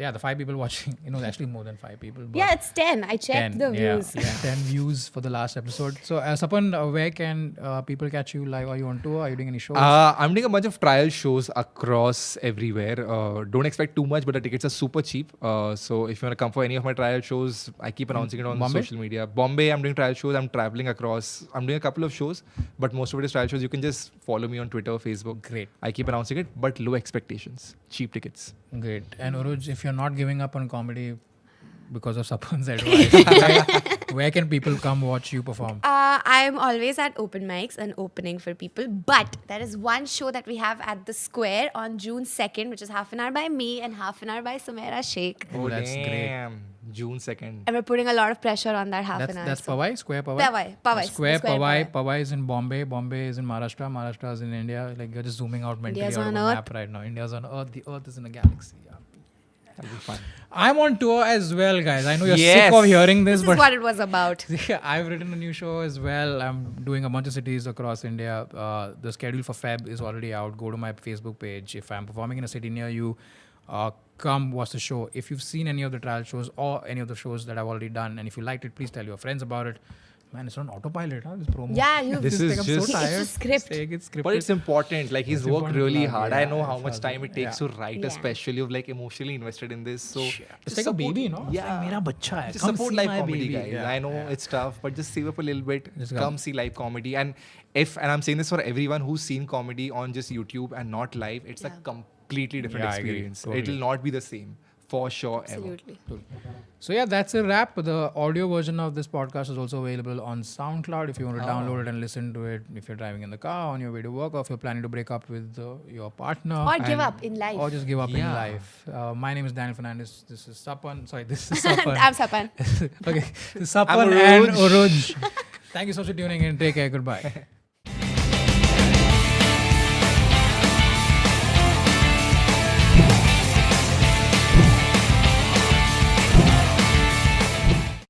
The 5 people watching. Actually more than 5 people. But Yeah, it's 10. I checked 10, the views. Yeah, 10 views for the last episode. So, Sapan, where can people catch you live? Are you on tour? Are you doing any shows? I'm doing a bunch of trial shows across everywhere. Don't expect too much, but the tickets are super cheap. So if you want to come for any of my trial shows, I keep announcing it on Bombay? social media. Bombay, I'm doing trial shows. I'm traveling across. I'm doing a couple of shows, but most of it is trial shows. You can just follow me on Twitter, Facebook. Great. I keep announcing it, but low expectations, cheap tickets. Great. And Urooj, if you're not giving up on comedy because of Sapan's advice, where can people come watch you perform? I'm always at open mics and opening for people. But there is one show that we have at the Square on June 2nd, which is half an hour by me and half an hour by Sumaira Sheikh. Oh, that's great. damn. June 2nd. And we're putting a lot of pressure on that half an hour. That's so- Powai? Square Powai? Powai. Square Square Powai. Powai. Powai is in Bombay. Bombay is in Maharashtra. Maharashtra is in India. Like, you're just zooming out mentally India's out of on a Earth. map right now. India's on Earth. The Earth is in a galaxy. Yeah. That'll be fun. I'm on tour as well, guys. I know you're Yes. sick of hearing this, This but is what it was about. yeah, I've written a new show as well. I'm doing a bunch of cities across India. The schedule for Feb is already out. Go to my Facebook page. If I'm performing in a city near you, come watch the show. If you've seen any of the trial shows or any of the shows that I've already done, and if you liked it, please tell your friends about it. Man, it's on autopilot, huh? This promo. Yeah, you. This is I'm just- so tired. It's a script. It's scripted. But it's important. Like he's It's worked important really to hard. love, I yeah, know how it's much awesome. time it takes Yeah. to write, Yeah. especially you've like emotionally invested in this. So It's just like a support- baby, no? It's Yeah. like, "Mera bacha hai. Just Come support see live my comedy, baby." guys. Yeah, I know yeah. it's tough, but just save up a little bit. Just Come come. see live comedy. And I'm saying this for everyone who's seen comedy on just YouTube and not live, it's a completely different Yeah, I agree. experience. Totally. It'll not be the same for sure Absolutely. So yeah, that's a wrap. The audio version of this podcast is also available on SoundCloud if you want to download it and listen to it if you're driving in the car, on your way to work, or if you're planning to break up with your partner. Or give and- up in life. Or just give up in Yeah. life. My name is Daniel Fernandes. This is Sapan. Sorry, this is Sapan. I'm Sapan. Okay, this is Sapan I'm and Urooj. Urooj. Thank you so much for tuning in. Take care. Goodbye.